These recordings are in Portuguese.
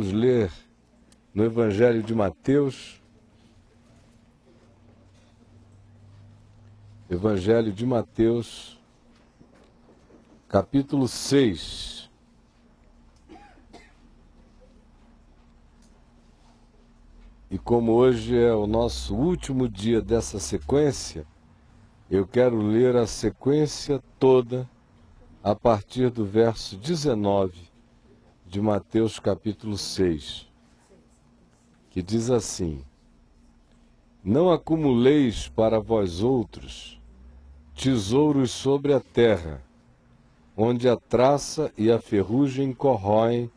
vamos ler no Evangelho de Mateus. Evangelho de Mateus, capítulo 6. E como hoje é o nosso último dia dessa sequência, eu quero ler a sequência toda a partir do verso 19 de Mateus capítulo 6, que diz assim: Não acumuleis para vós outros tesouros sobre a terra, onde a traça e a ferrugem corroem,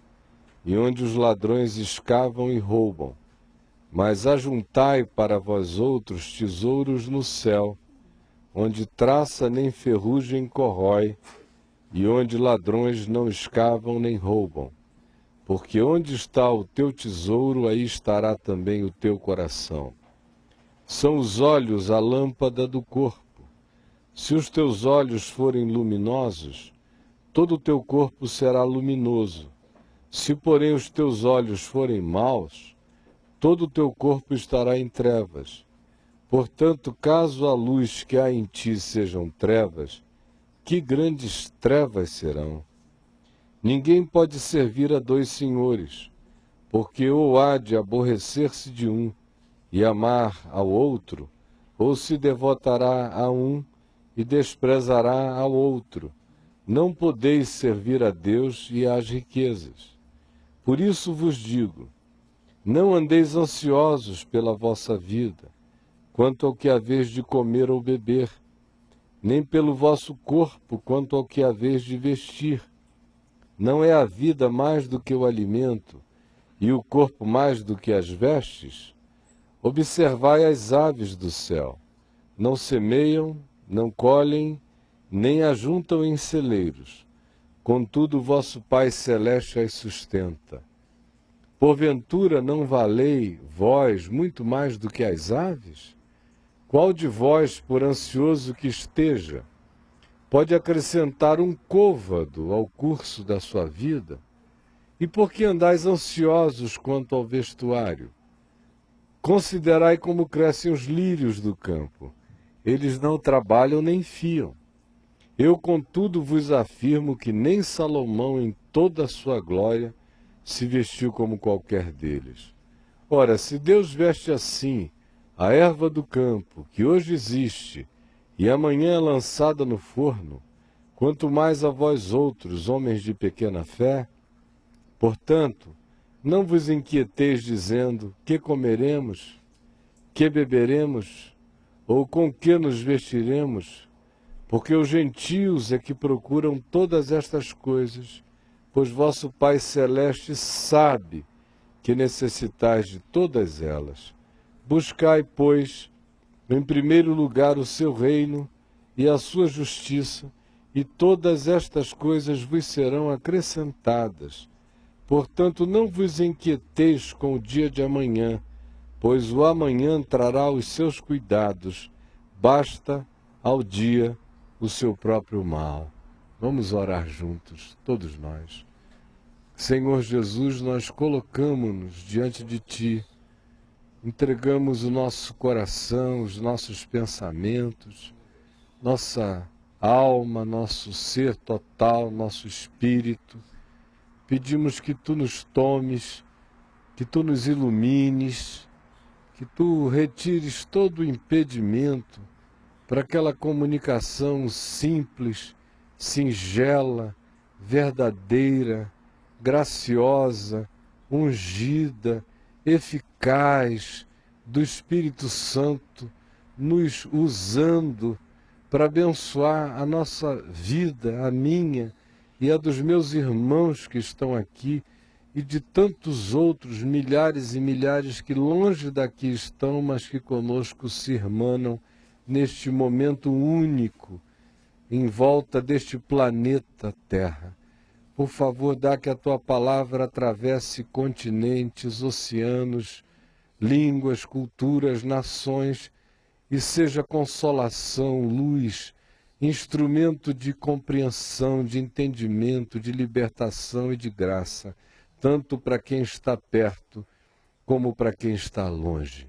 e onde os ladrões escavam e roubam. Mas ajuntai para vós outros tesouros no céu, onde traça nem ferrugem corrói, e onde ladrões não escavam nem roubam. Porque onde está o teu tesouro, aí estará também o teu coração. São os olhos a lâmpada do corpo. Se os teus olhos forem luminosos, todo o teu corpo será luminoso. Se, porém, os teus olhos forem maus, todo o teu corpo estará em trevas. Portanto, caso a luz que há em ti sejam trevas, que grandes trevas serão! Ninguém pode servir a dois senhores, porque ou há de aborrecer-se de um e amar ao outro, ou se devotará a um e desprezará ao outro. Não podeis servir a Deus e às riquezas. Por isso vos digo, não andeis ansiosos pela vossa vida, quanto ao que haveis de comer ou beber, nem pelo vosso corpo, quanto ao que haveis de vestir. Não é a vida mais do que o alimento, e o corpo mais do que as vestes? Observai as aves do céu. Não semeiam, não colhem, nem ajuntam em celeiros. Contudo, vosso Pai Celeste as sustenta. Porventura não valei vós muito mais do que as aves? Qual de vós, por ansioso que esteja, pode acrescentar um côvado ao curso da sua vida? E por que andais ansiosos quanto ao vestuário? Considerai como crescem os lírios do campo. Eles não trabalham nem fiam. Eu, contudo, vos afirmo que nem Salomão, em toda a sua glória, se vestiu como qualquer deles. Ora, se Deus veste assim a erva do campo, que hoje existe, e amanhã é lançada no forno, quanto mais a vós outros, homens de pequena fé? Portanto, não vos inquieteis dizendo: que comeremos, que beberemos, ou com que nos vestiremos? Porque os gentios é que procuram todas estas coisas, pois vosso Pai Celeste sabe que necessitais de todas elas. Buscai, pois, em primeiro lugar o seu reino e a sua justiça, e todas estas coisas vos serão acrescentadas. Portanto, não vos inquieteis com o dia de amanhã, pois o amanhã trará os seus cuidados. Basta ao dia o seu próprio mal. Vamos orar juntos, todos nós. Senhor Jesus, nós colocamos-nos diante de Ti, entregamos o nosso coração, os nossos pensamentos, nossa alma, nosso ser total, nosso espírito. Pedimos que Tu nos tomes, que Tu nos ilumines, que Tu retires todo o impedimento para aquela comunicação simples, singela, verdadeira, graciosa, ungida, eficaz do Espírito Santo, nos usando para abençoar a nossa vida, a minha e a dos meus irmãos que estão aqui e de tantos outros milhares e milhares que longe daqui estão, mas que conosco se irmanam neste momento único em volta deste planeta Terra. Por favor, dá que a Tua palavra atravesse continentes, oceanos, línguas, culturas, nações, e seja consolação, luz, instrumento de compreensão, de entendimento, de libertação e de graça. tanto para quem está perto como para quem está longe.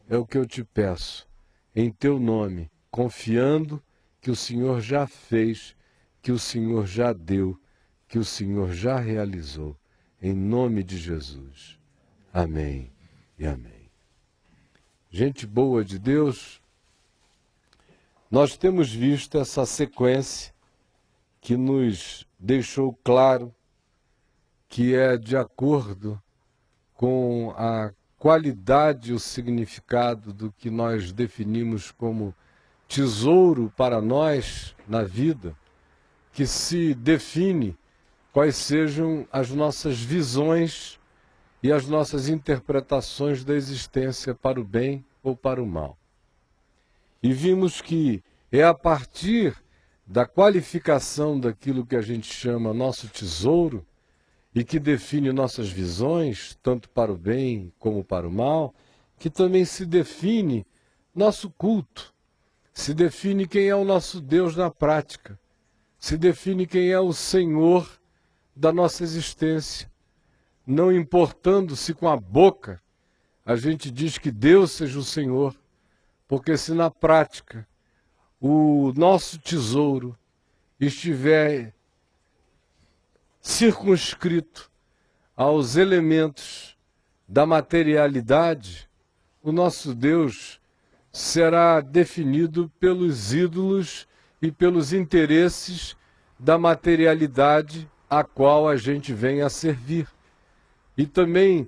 É o que eu te peço, em teu nome, confiando que o Senhor já fez, que o Senhor já deu, que o Senhor já realizou, em nome de Jesus. Amém e amém. Gente boa de Deus, nós temos visto essa sequência que nos deixou claro que é de acordo com a qualidade e o significado do que nós definimos como tesouro para nós na vida, que se define quais sejam as nossas visões e as nossas interpretações da existência para o bem ou para o mal. E vimos que é a partir da qualificação daquilo que a gente chama nosso tesouro e que define nossas visões, tanto para o bem como para o mal, que também se define nosso culto, se define quem é o nosso Deus na prática, se define quem é o Senhor da nossa existência, não importando se com a boca a gente diz que Deus seja o Senhor, porque se na prática o nosso tesouro estiver circunscrito aos elementos da materialidade, o nosso Deus será definido pelos ídolos e pelos interesses da materialidade a qual a gente vem a servir. E também,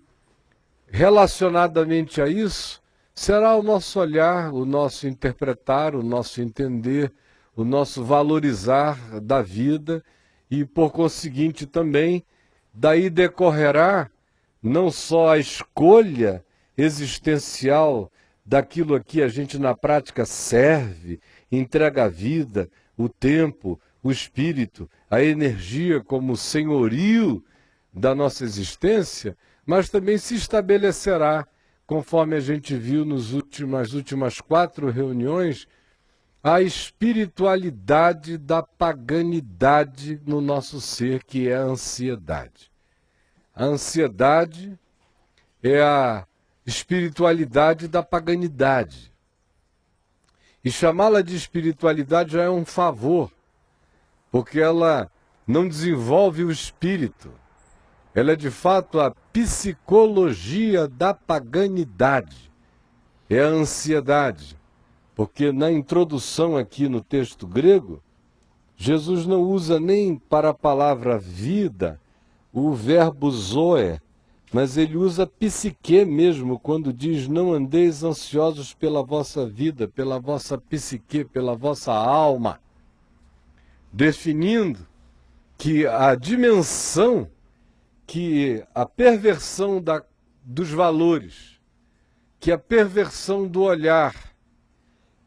relacionadamente a isso, será o nosso olhar, o nosso interpretar, o nosso entender, o nosso valorizar da vida e, por conseguinte, também, daí decorrerá não só a escolha existencial daquilo a que a gente na prática serve, entrega a vida, o tempo, o espírito, a energia como senhorio da nossa existência, mas também se estabelecerá, conforme a gente viu nas últimas 4 reuniões, a espiritualidade da paganidade no nosso ser, que é a ansiedade. A ansiedade é a espiritualidade da paganidade. E chamá-la de espiritualidade já é um favor, porque ela não desenvolve o espírito. Ela é de fato a psicologia da paganidade. É a ansiedade. Porque na introdução aqui no texto grego, Jesus não usa nem para a palavra vida o verbo zoe, mas ele usa psique mesmo, quando diz não andeis ansiosos pela vossa vida, pela vossa psique, pela vossa alma, definindo que a dimensão, que a perversão dos valores, que a perversão do olhar,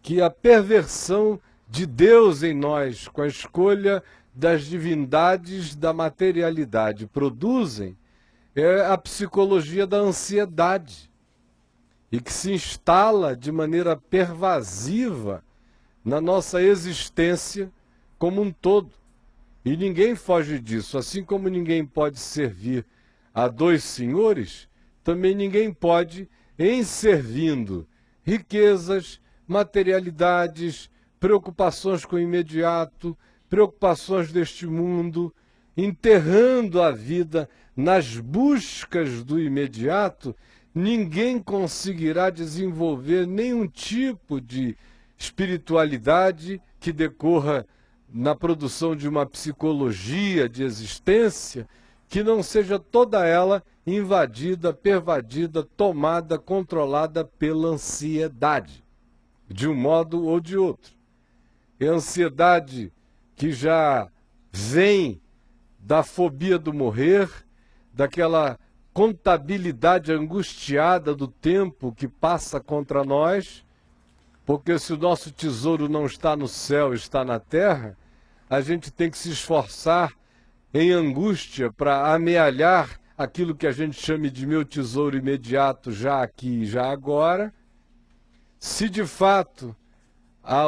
que a perversão de Deus em nós, com a escolha das divindades da materialidade, produzem é a psicologia da ansiedade, e que se instala de maneira pervasiva na nossa existência como um todo. E ninguém foge disso, assim como ninguém pode servir a 2 senhores, também ninguém pode, em servindo riquezas, materialidades, preocupações com o imediato, preocupações deste mundo, enterrando a vida nas buscas do imediato, ninguém conseguirá desenvolver nenhum tipo de espiritualidade que decorra na produção de uma psicologia de existência que não seja toda ela invadida, pervadida, tomada, controlada pela ansiedade, de um modo ou de outro. É a ansiedade que já vem da fobia do morrer, daquela contabilidade angustiada do tempo que passa contra nós, porque se o nosso tesouro não está no céu, está na terra, a gente tem que se esforçar em angústia para amealhar aquilo que a gente chama de meu tesouro imediato, já aqui e já agora. Se de fato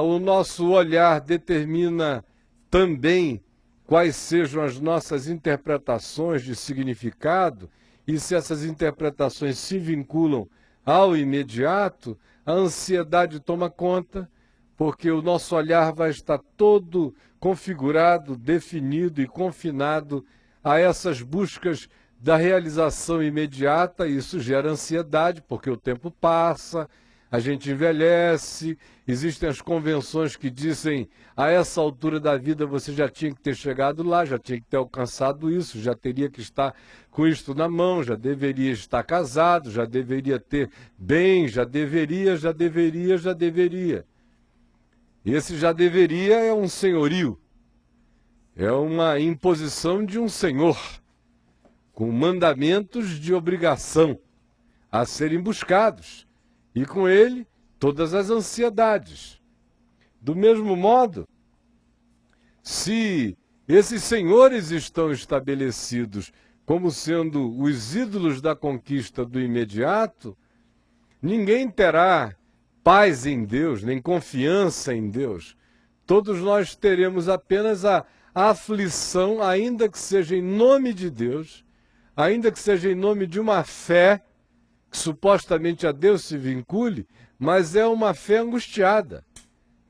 o nosso olhar determina também quais sejam as nossas interpretações de significado, e se essas interpretações se vinculam ao imediato, a ansiedade toma conta, porque o nosso olhar vai estar todo configurado, definido e confinado a essas buscas da realização imediata, e isso gera ansiedade, porque o tempo passa, a gente envelhece, existem as convenções que dizem a essa altura da vida você já tinha que ter chegado lá, já tinha que ter alcançado isso, já teria que estar com isto na mão, já deveria estar casado, já deveria ter bem, já deveria. E esse já deveria é um senhorio, é uma imposição de um senhor, com mandamentos de obrigação a serem buscados, e com ele todas as ansiedades. Do mesmo modo, se esses senhores estão estabelecidos como sendo os ídolos da conquista do imediato, ninguém terá paz em Deus, nem confiança em Deus. Todos nós teremos apenas a aflição, ainda que seja em nome de Deus, ainda que seja em nome de uma fé que supostamente a Deus se vincule, mas é uma fé angustiada,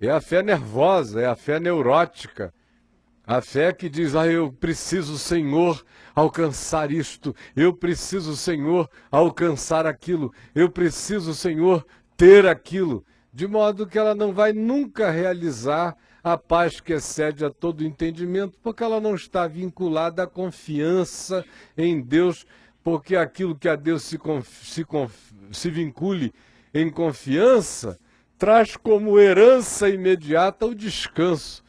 é a fé nervosa, é a fé neurótica, a fé que diz, eu preciso, Senhor, alcançar isto, eu preciso, Senhor, alcançar aquilo, eu preciso, Senhor, ter aquilo, de modo que ela não vai nunca realizar a paz que excede a todo entendimento, porque ela não está vinculada à confiança em Deus, porque aquilo que a Deus se vincule em confiança, traz como herança imediata o descanso.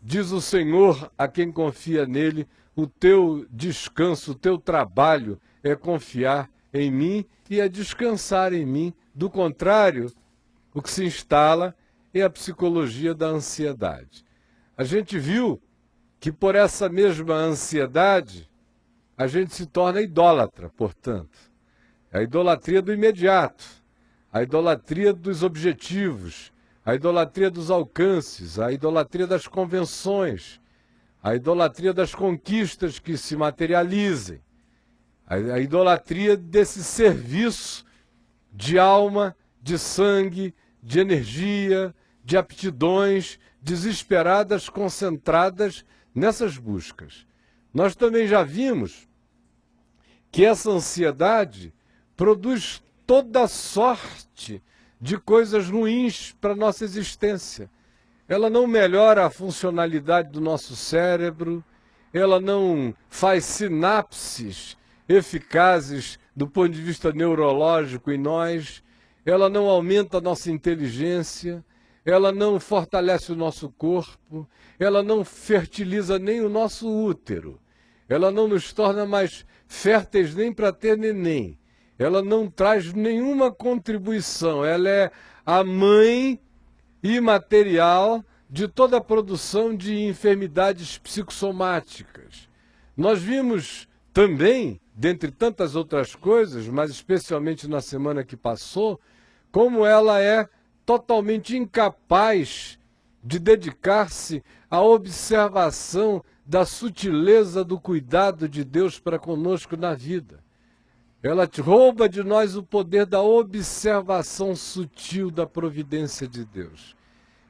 Diz o Senhor a quem confia nele, o teu descanso, o teu trabalho é confiar em mim e é descansar em mim. Do contrário, o que se instala é a psicologia da ansiedade. A gente viu que por essa mesma ansiedade, a gente se torna idólatra, portanto. É a idolatria do imediato, a idolatria dos objetivos, a idolatria dos alcances, a idolatria das convenções, a idolatria das conquistas que se materializem, a idolatria desse serviço de alma, de sangue, de energia, de aptidões desesperadas, concentradas nessas buscas. Nós também já vimos que essa ansiedade produz toda sorte de coisas ruins para a nossa existência. Ela não melhora a funcionalidade do nosso cérebro, ela não faz sinapses eficazes do ponto de vista neurológico em nós, ela não aumenta a nossa inteligência, ela não fortalece o nosso corpo, ela não fertiliza nem o nosso útero, ela não nos torna mais férteis nem para ter neném, ela não traz nenhuma contribuição, ela é a mãe imaterial de toda a produção de enfermidades psicossomáticas. Nós vimos também, dentre tantas outras coisas, mas especialmente na semana que passou, como ela é totalmente incapaz de dedicar-se à observação da sutileza do cuidado de Deus para conosco na vida. Ela rouba de nós o poder da observação sutil da providência de Deus.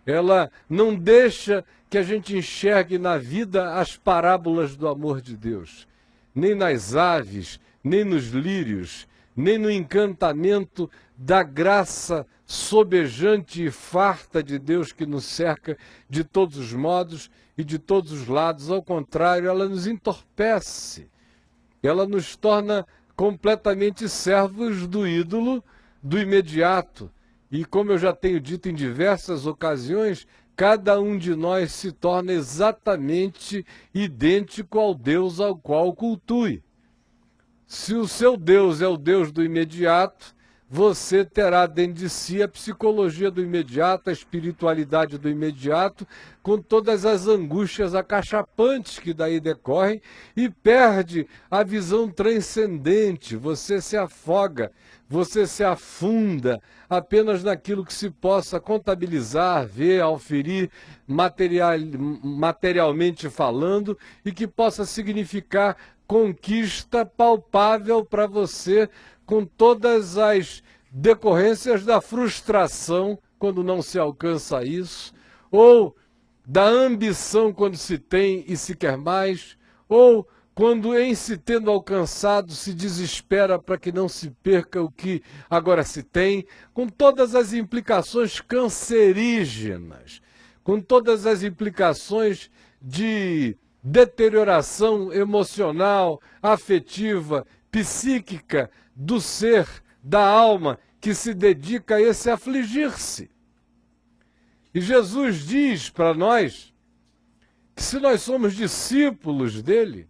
Ela não deixa que a gente enxergue na vida as parábolas do amor de Deus, nem nas aves, nem nos lírios, nem no encantamento da graça sobejante e farta de Deus que nos cerca de todos os modos e de todos os lados. Ao contrário, ela nos entorpece, ela nos torna completamente servos do ídolo, do imediato. E como eu já tenho dito em diversas ocasiões, cada um de nós se torna exatamente idêntico ao Deus ao qual cultue. Se o seu Deus é o Deus do imediato, você terá dentro de si a psicologia do imediato, a espiritualidade do imediato, com todas as angústias acachapantes que daí decorrem, e perde a visão transcendente. Você se afoga, você se afunda apenas naquilo que se possa contabilizar, ver, auferir, materialmente falando, e que possa significar conquista palpável para você, com todas as decorrências da frustração quando não se alcança isso, ou da ambição quando se tem e se quer mais, ou quando em se tendo alcançado se desespera para que não se perca o que agora se tem, com todas as implicações cancerígenas, com todas as implicações de deterioração emocional, afetiva, psíquica do ser, da alma, que se dedica a esse afligir-se. E Jesus diz para nós que se nós somos discípulos dele,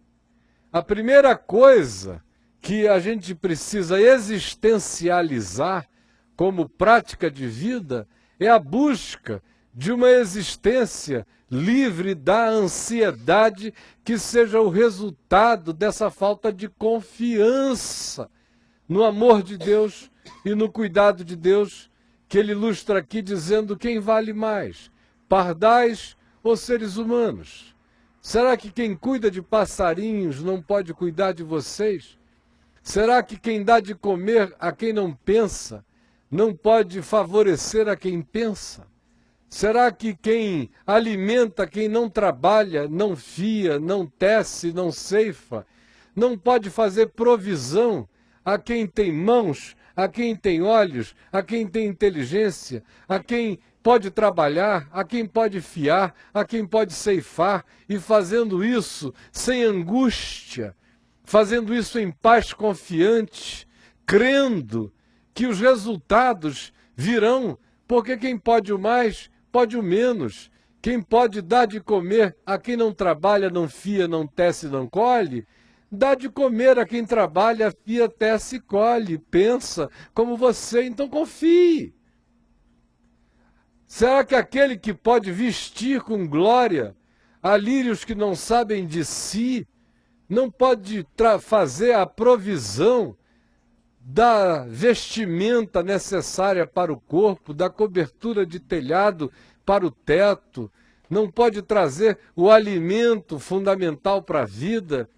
a primeira coisa que a gente precisa existencializar como prática de vida é a busca de uma existência livre da ansiedade que seja o resultado dessa falta de confiança no amor de Deus e no cuidado de Deus, que ele ilustra aqui dizendo: quem vale mais, pardais ou seres humanos? Será que quem cuida de passarinhos não pode cuidar de vocês? Será que quem dá de comer a quem não pensa não pode favorecer a quem pensa? Será que quem alimenta quem não trabalha, não fia, não tece, não ceifa, não pode fazer provisão a quem tem mãos, a quem tem olhos, a quem tem inteligência, a quem pode trabalhar, a quem pode fiar, a quem pode ceifar, e fazendo isso sem angústia, fazendo isso em paz confiante, crendo que os resultados virão, porque quem pode o mais, pode o menos. Quem pode dar de comer a quem não trabalha, não fia, não tece, não colhe, dá de comer a quem trabalha, fia, tece, colhe, pensa como você, então confie. Será que aquele que pode vestir com glória a lírios que não sabem de si, não pode fazer a provisão da vestimenta necessária para o corpo, da cobertura de telhado para o teto, não pode trazer o alimento fundamental para a vida,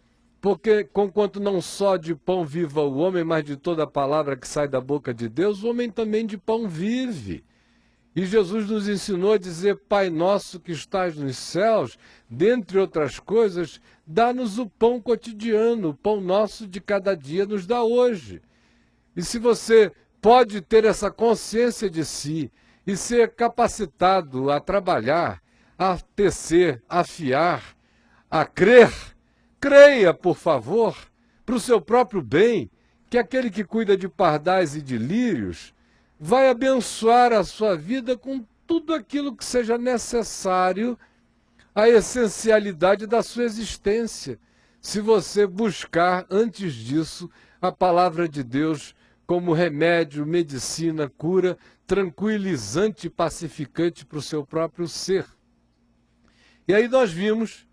porque conquanto não só de pão viva o homem, mas de toda a palavra que sai da boca de Deus, o homem também de pão vive. E Jesus nos ensinou a dizer: Pai nosso que estás nos céus, dentre outras coisas, dá-nos o pão cotidiano, o pão nosso de cada dia nos dá hoje. E se você pode ter essa consciência de si e ser capacitado a trabalhar, a tecer, a fiar, a crer, creia, por favor, para o seu próprio bem, que aquele que cuida de pardais e de lírios vai abençoar a sua vida com tudo aquilo que seja necessário à essencialidade da sua existência, se você buscar, antes disso, a palavra de Deus como remédio, medicina, cura, tranquilizante e pacificante para o seu próprio ser. E aí nós vimos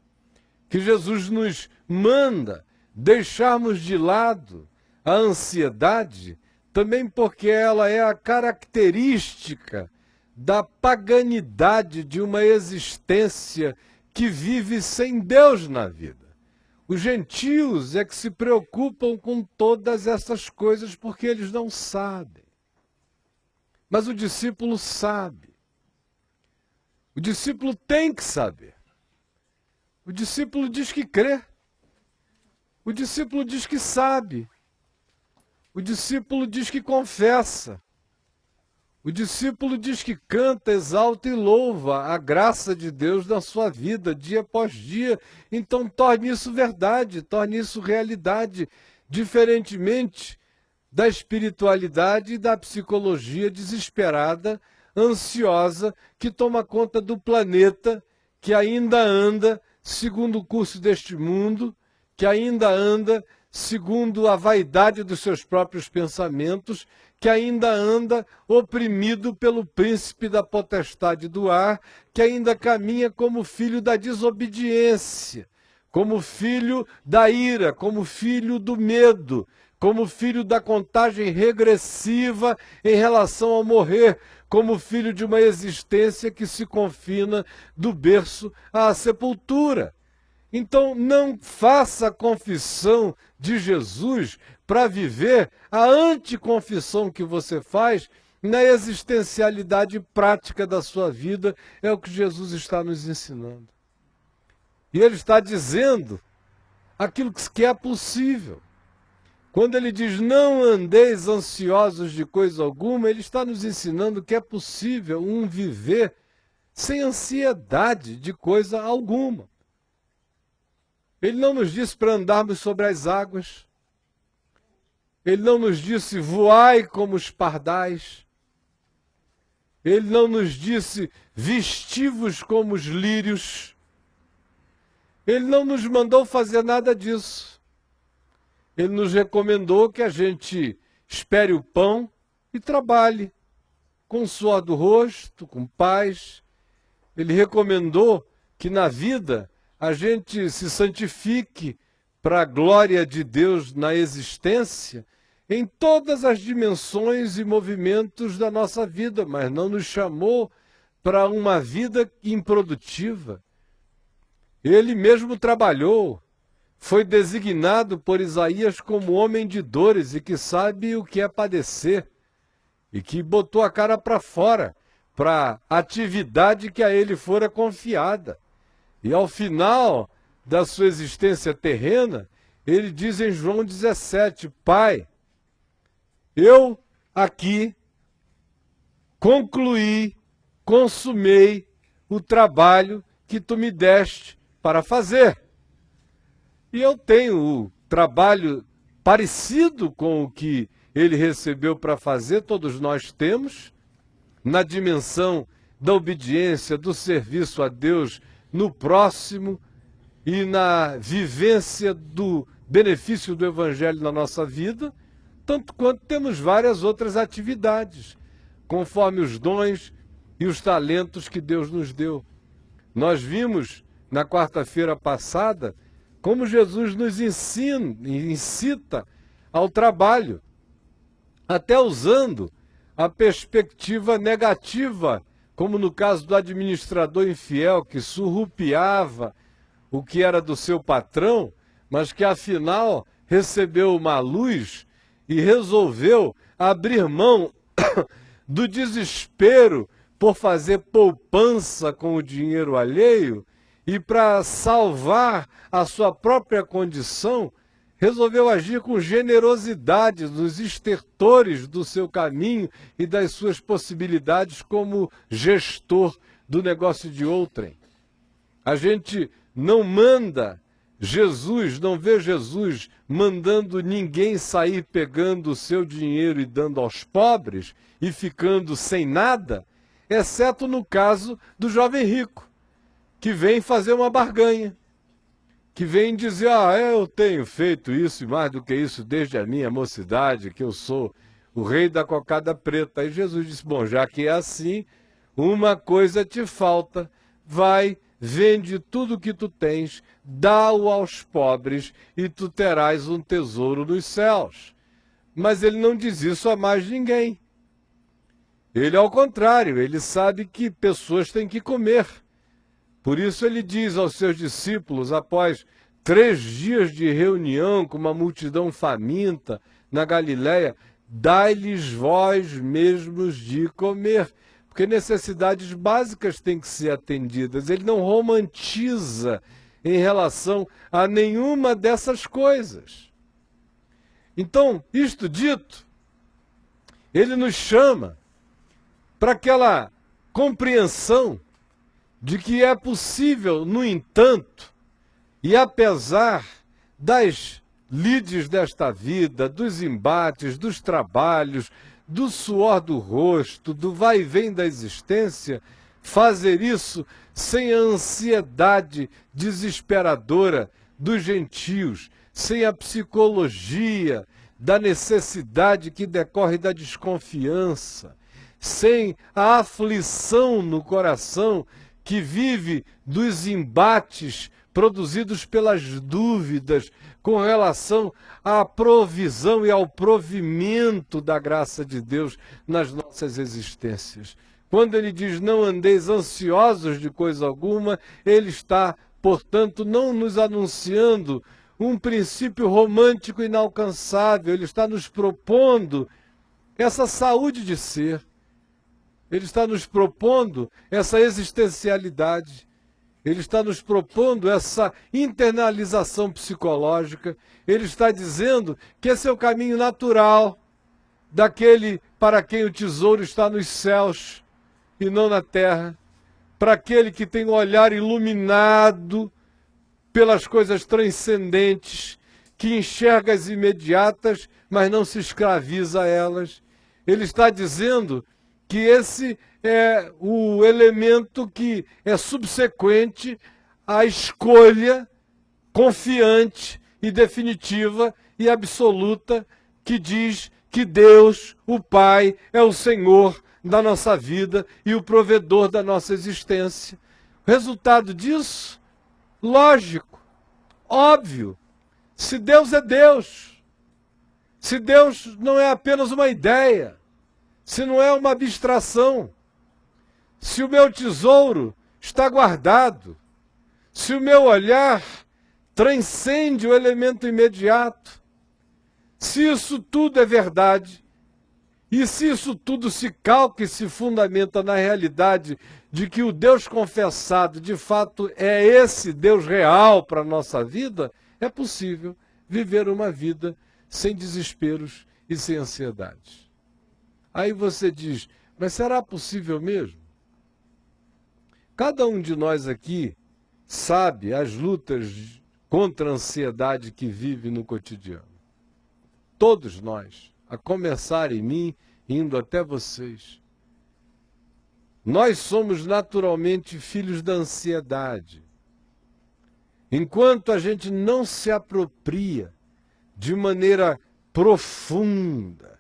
que Jesus nos manda deixarmos de lado a ansiedade, também porque ela é a característica da paganidade de uma existência que vive sem Deus na vida. Os gentios é que se preocupam com todas essas coisas porque eles não sabem. Mas o discípulo sabe. O discípulo tem que saber. O discípulo diz que crê. O discípulo diz que sabe. O discípulo diz que confessa. O discípulo diz que canta, exalta e louva a graça de Deus na sua vida, dia após dia. Então torne isso verdade, torne isso realidade, diferentemente da espiritualidade e da psicologia desesperada, ansiosa, que toma conta do planeta, que ainda anda segundo o curso deste mundo, que ainda anda segundo a vaidade dos seus próprios pensamentos, que ainda anda oprimido pelo príncipe da potestade do ar, que ainda caminha como filho da desobediência, como filho da ira, como filho do medo, como filho da contagem regressiva em relação ao morrer, como filho de uma existência que se confina do berço à sepultura. Então, não faça a confissão de Jesus para viver a anticonfissão que você faz na existencialidade prática da sua vida. É o que Jesus está nos ensinando. E ele está dizendo aquilo que é possível. Quando ele diz, não andeis ansiosos de coisa alguma, ele está nos ensinando que é possível um viver sem ansiedade de coisa alguma. Ele não nos disse para andarmos sobre as águas. Ele não nos disse, voai como os pardais. Ele não nos disse, vestivos como os lírios. Ele não nos mandou fazer nada disso. Ele nos recomendou que a gente espere o pão e trabalhe com o suor do rosto, com paz. Ele recomendou que na vida a gente se santifique para a glória de Deus na existência em todas as dimensões e movimentos da nossa vida, mas não nos chamou para uma vida improdutiva. Ele mesmo trabalhou, foi designado por Isaías como homem de dores e que sabe o que é padecer, e que botou a cara para fora, para a atividade que a ele fora confiada. E ao final da sua existência terrena, ele diz em João 17, Pai, eu aqui concluí, consumei o trabalho que tu me deste para fazer. E eu tenho o trabalho parecido com o que ele recebeu para fazer, todos nós temos, na dimensão da obediência, do serviço a Deus no próximo e na vivência do benefício do Evangelho na nossa vida, tanto quanto temos várias outras atividades, conforme os dons e os talentos que Deus nos deu. Nós vimos na quarta-feira passada como Jesus nos incita ao trabalho, até usando a perspectiva negativa, como no caso do administrador infiel que surrupiava o que era do seu patrão, mas que afinal recebeu uma luz e resolveu abrir mão do desespero por fazer poupança com o dinheiro alheio e para salvar a sua própria condição, resolveu agir com generosidade nos estertores do seu caminho e das suas possibilidades como gestor do negócio de outrem. A gente não manda Jesus, não vê Jesus mandando ninguém sair pegando o seu dinheiro e dando aos pobres e ficando sem nada, exceto no caso do jovem rico, que vem fazer uma barganha, que vem dizer, eu tenho feito isso e mais do que isso desde a minha mocidade, que eu sou o rei da cocada preta. Aí Jesus disse, bom, já que é assim, uma coisa te falta, vai, vende tudo que tu tens, dá-o aos pobres e tu terás um tesouro nos céus. Mas ele não diz isso a mais ninguém. Ele, ao contrário, ele sabe que pessoas têm que comer. Por isso ele diz aos seus discípulos, após 3 dias de reunião com uma multidão faminta na Galileia, dai-lhes vós mesmos de comer. Porque necessidades básicas têm que ser atendidas. Ele não romantiza em relação a nenhuma dessas coisas. Então, isto dito, ele nos chama para aquela compreensão de que é possível, no entanto, e apesar das lides desta vida, dos embates, dos trabalhos, do suor do rosto, do vai e vem da existência, fazer isso sem a ansiedade desesperadora dos gentios, sem a psicologia da necessidade que decorre da desconfiança, sem a aflição no coração que vive dos embates produzidos pelas dúvidas com relação à provisão e ao provimento da graça de Deus nas nossas existências. Quando ele diz não andeis ansiosos de coisa alguma, ele está, portanto, não nos anunciando um princípio romântico inalcançável, ele está nos propondo essa saúde de ser, ele está nos propondo essa existencialidade, ele está nos propondo essa internalização psicológica, ele está dizendo que esse é o caminho natural daquele para quem o tesouro está nos céus e não na terra, para aquele que tem o olhar iluminado pelas coisas transcendentes, que enxerga as imediatas, mas não se escraviza a elas. Ele está dizendo que esse é o elemento que é subsequente à escolha confiante e definitiva e absoluta que diz que Deus, o Pai, é o Senhor da nossa vida e o provedor da nossa existência. O resultado disso, lógico, óbvio, se Deus é Deus, se Deus não é apenas uma ideia, se não é uma abstração, se o meu tesouro está guardado, se o meu olhar transcende o elemento imediato, se isso tudo é verdade, e se isso tudo se calca e se fundamenta na realidade de que o Deus confessado, de fato, é esse Deus real para a nossa vida, é possível viver uma vida sem desesperos e sem ansiedades. Aí você diz, mas será possível mesmo? Cada um de nós aqui sabe as lutas contra a ansiedade que vive no cotidiano. Todos nós, a começar em mim, indo até vocês. Nós somos naturalmente filhos da ansiedade. Enquanto a gente não se apropria de maneira profunda,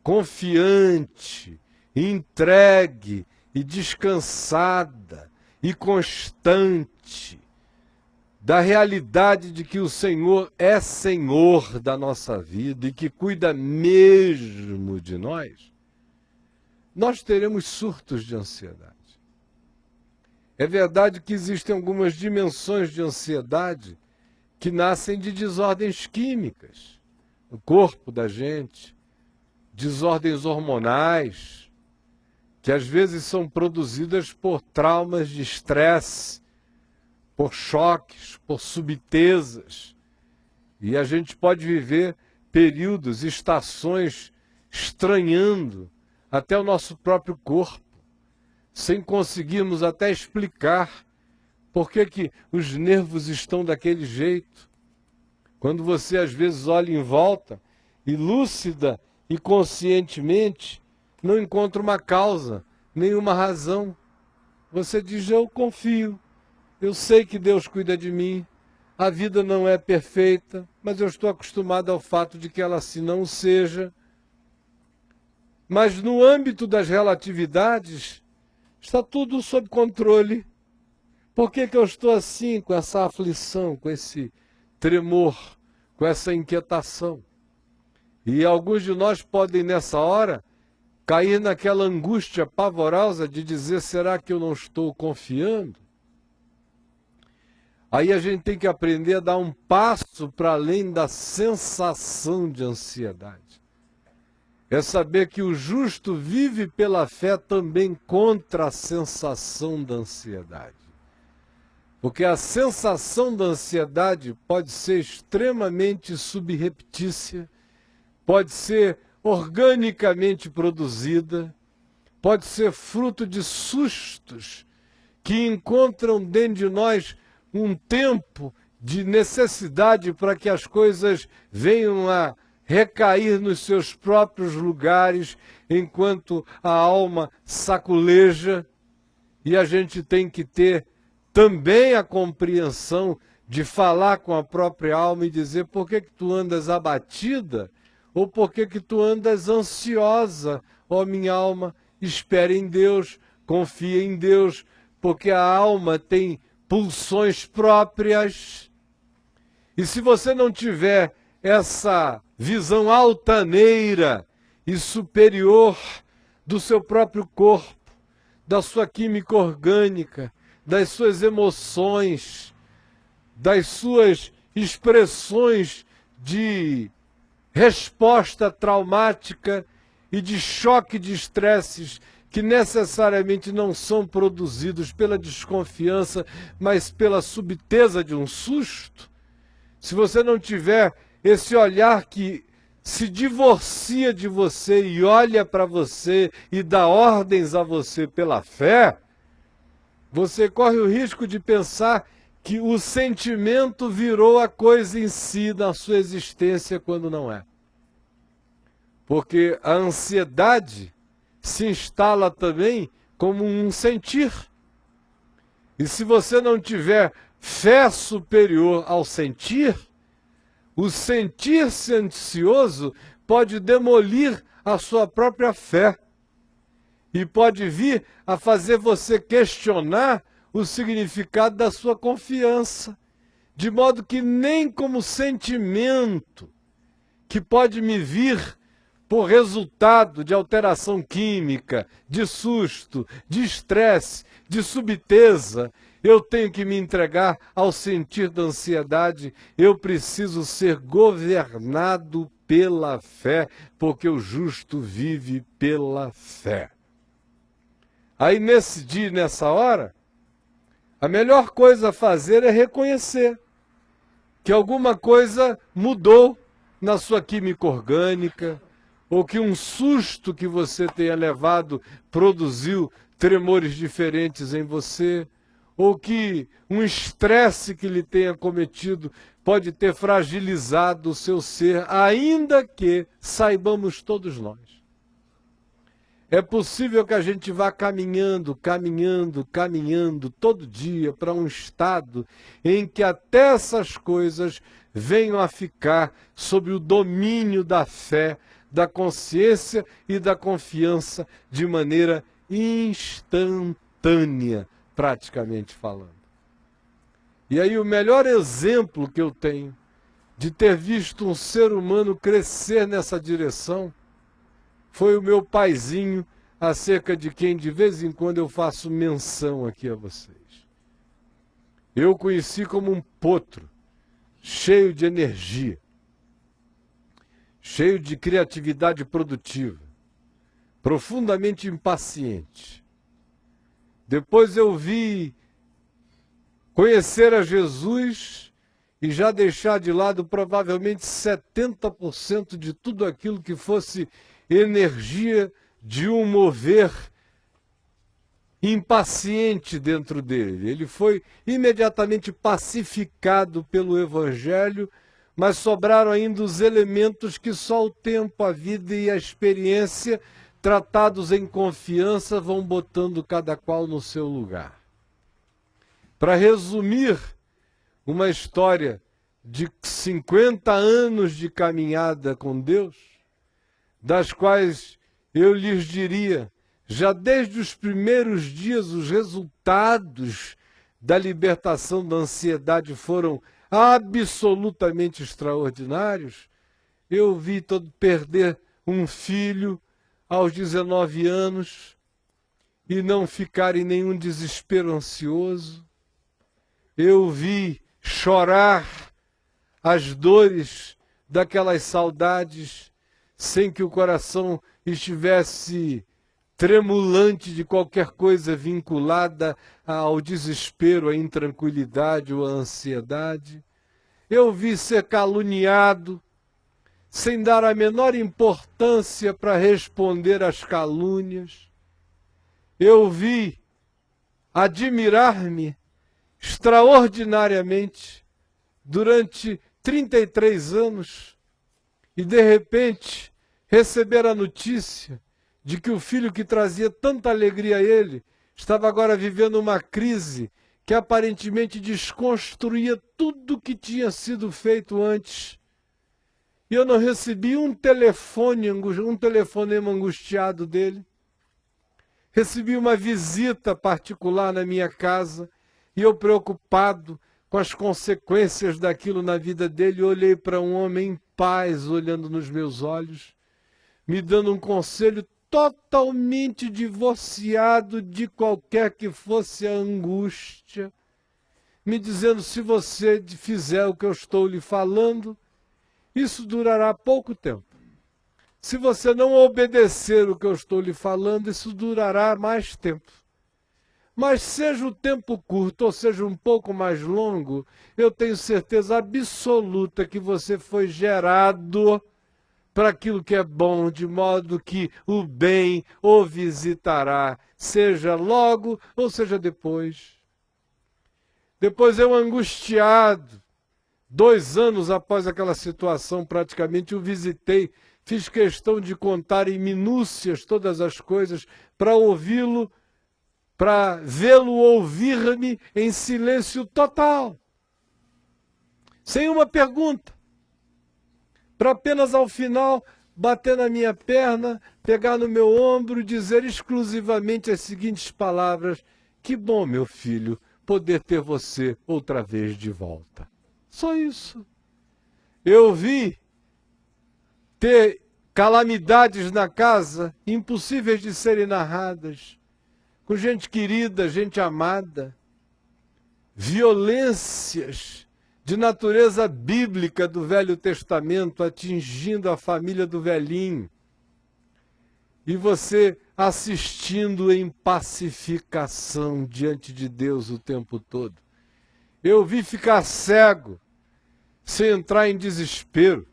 confiante, entregue e descansada e constante da realidade de que o Senhor é Senhor da nossa vida e que cuida mesmo de nós, nós teremos surtos de ansiedade. É verdade que existem algumas dimensões de ansiedade que nascem de desordens químicas no corpo da gente, desordens hormonais, que às vezes são produzidas por traumas de estresse, por choques, por subtezas. E a gente pode viver períodos, estações, estranhando até o nosso próprio corpo, sem conseguirmos até explicar por que os nervos estão daquele jeito. Quando você às vezes olha em volta e lúcida e conscientemente não encontra uma causa, nenhuma razão, você diz, eu confio. Eu sei que Deus cuida de mim, a vida não é perfeita, mas eu estou acostumado ao fato de que ela assim não seja. Mas no âmbito das relatividades, está tudo sob controle. Por que eu estou assim, com essa aflição, com esse tremor, com essa inquietação? E alguns de nós podem, nessa hora, cair naquela angústia pavorosa de dizer, será que eu não estou confiando? Aí a gente tem que aprender a dar um passo para além da sensação de ansiedade. É saber que o justo vive pela fé também contra a sensação da ansiedade. Porque a sensação da ansiedade pode ser extremamente subreptícia, pode ser organicamente produzida, pode ser fruto de sustos que encontram dentro de nós um tempo de necessidade para que as coisas venham a recair nos seus próprios lugares, enquanto a alma saculeja, e a gente tem que ter também a compreensão de falar com a própria alma e dizer: por que que tu andas abatida? Ou por que que tu andas ansiosa, ó minha alma? Espere em Deus, confia em Deus, porque a alma tem pulsões próprias. E se você não tiver essa visão altaneira e superior do seu próprio corpo, da sua química orgânica, das suas emoções, das suas expressões de resposta traumática e de choque de estresses que necessariamente não são produzidos pela desconfiança, mas pela subteza de um susto, se você não tiver esse olhar que se divorcia de você e olha para você e dá ordens a você pela fé, você corre o risco de pensar que o sentimento virou a coisa em si na sua existência, quando não é. Porque a ansiedade se instala também como um sentir. E se você não tiver fé superior ao sentir, o sentir-se ansioso pode demolir a sua própria fé e pode vir a fazer você questionar o significado da sua confiança, de modo que nem como sentimento que pode me vir por resultado de alteração química, de susto, de estresse, de subteza, eu tenho que me entregar ao sentir da ansiedade. Eu preciso ser governado pela fé, porque o justo vive pela fé. Aí nesse dia, nessa hora, a melhor coisa a fazer é reconhecer que alguma coisa mudou na sua química orgânica, ou que um susto que você tenha levado produziu tremores diferentes em você, ou que um estresse que lhe tenha cometido pode ter fragilizado o seu ser, ainda que saibamos todos nós. É possível que a gente vá caminhando todo dia para um estado em que até essas coisas venham a ficar sob o domínio da fé, da consciência e da confiança de maneira instantânea, praticamente falando. E aí o melhor exemplo que eu tenho de ter visto um ser humano crescer nessa direção foi o meu paizinho, acerca de quem de vez em quando eu faço menção aqui a vocês. Eu o conheci como um potro, cheio de energia, cheio de criatividade produtiva, profundamente impaciente. Depois eu vi conhecer a Jesus e já deixar de lado provavelmente 70% de tudo aquilo que fosse energia de um mover impaciente dentro dele. Ele foi imediatamente pacificado pelo Evangelho, mas sobraram ainda os elementos que só o tempo, a vida e a experiência, tratados em confiança, vão botando cada qual no seu lugar. Para resumir uma história de 50 anos de caminhada com Deus, das quais eu lhes diria, já desde os primeiros dias, os resultados da libertação da ansiedade foram absolutamente extraordinários. Eu vi todo perder um filho aos 19 anos e não ficar em nenhum desespero ansioso. Eu vi chorar as dores daquelas saudades sem que o coração estivesse tremulante de qualquer coisa vinculada ao desespero, à intranquilidade ou à ansiedade. Eu vi ser caluniado, sem dar a menor importância para responder às calúnias. Eu vi admirar-me extraordinariamente durante 33 anos e, de repente, receber a notícia de que o filho que trazia tanta alegria a ele estava agora vivendo uma crise que aparentemente desconstruía tudo que tinha sido feito antes. E eu não recebi um telefonema angustiado dele. Recebi uma visita particular na minha casa e eu, preocupado com as consequências daquilo na vida dele, olhei para um homem em paz, olhando nos meus olhos, me dando um conselho totalmente divorciado de qualquer que fosse a angústia, me dizendo: se você fizer o que eu estou lhe falando, isso durará pouco tempo. Se você não obedecer o que eu estou lhe falando, isso durará mais tempo. Mas seja o tempo curto ou seja um pouco mais longo, eu tenho certeza absoluta que você foi gerado para aquilo que é bom, de modo que o bem o visitará, seja logo ou seja depois. Depois eu, angustiado, 2 anos após aquela situação, praticamente o visitei, fiz questão de contar em minúcias todas as coisas para ouvi-lo, para vê-lo ouvir-me em silêncio total, sem uma pergunta, para apenas ao final bater na minha perna, pegar no meu ombro e dizer exclusivamente as seguintes palavras: que bom, meu filho, poder ter você outra vez de volta. Só isso. Eu vi ter calamidades na casa impossíveis de serem narradas, com gente querida, gente amada, violências de natureza bíblica do Velho Testamento atingindo a família do velhinho, e você assistindo em pacificação diante de Deus o tempo todo. Eu vi ficar cego, sem entrar em desespero.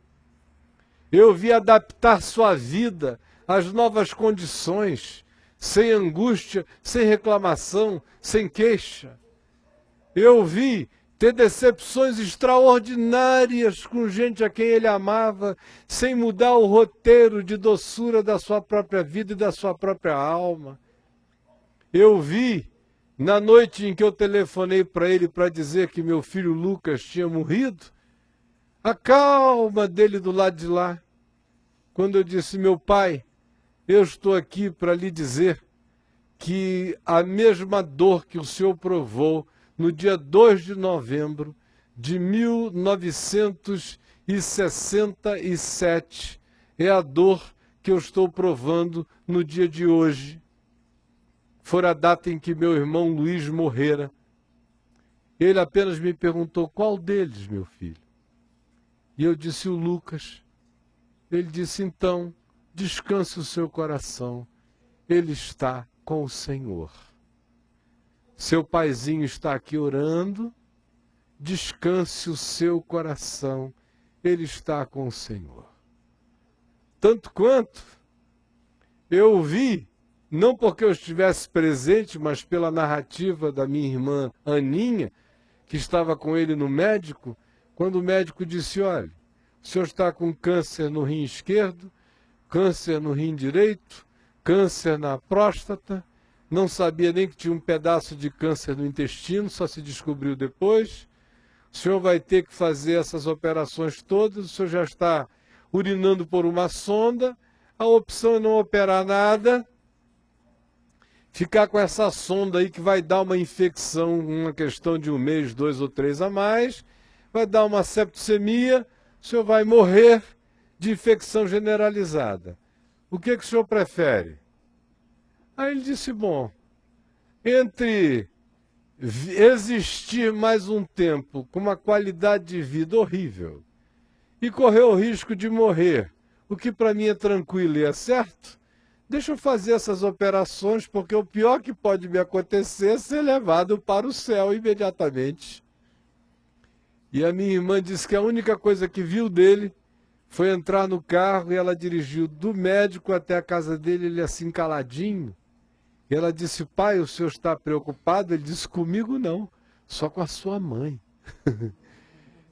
Eu vi adaptar sua vida às novas condições, sem angústia, sem reclamação, sem queixa. Eu vi ter decepções extraordinárias com gente a quem ele amava, sem mudar o roteiro de doçura da sua própria vida e da sua própria alma. Eu vi, na noite em que eu telefonei para ele para dizer que meu filho Lucas tinha morrido, a calma dele do lado de lá, quando eu disse: meu pai, eu estou aqui para lhe dizer que a mesma dor que o senhor provou no dia 2 de novembro de 1967 é a dor que eu estou provando no dia de hoje. Foi a data em que meu irmão Luiz morrera. Ele apenas me perguntou: qual deles, meu filho? E eu disse: o Lucas. Ele disse: então, descanse o seu coração, ele está com o Senhor. Seu paizinho está aqui orando, descanse o seu coração, ele está com o Senhor. Tanto quanto eu vi, não porque eu estivesse presente, mas pela narrativa da minha irmã Aninha, que estava com ele no médico, quando o médico disse: olha, o senhor está com câncer no rim esquerdo, câncer no rim direito, câncer na próstata, não sabia nem que tinha um pedaço de câncer no intestino, só se descobriu depois. O senhor vai ter que fazer essas operações todas, o senhor já está urinando por uma sonda, a opção é não operar nada, ficar com essa sonda aí que vai dar uma infecção, uma questão de 1 mês, 2 ou 3 a mais, vai dar uma septicemia, o senhor vai morrer de infecção generalizada. O que o senhor prefere? Aí ele disse: bom, entre existir mais um tempo com uma qualidade de vida horrível e correr o risco de morrer, o que para mim é tranquilo e é certo, deixa eu fazer essas operações, porque o pior que pode me acontecer é ser levado para o céu imediatamente. E a minha irmã disse que a única coisa que viu dele foi entrar no carro, e ela dirigiu do médico até a casa dele, ele assim caladinho. E ela disse: pai, o senhor está preocupado? Ele disse: comigo não, só com a sua mãe.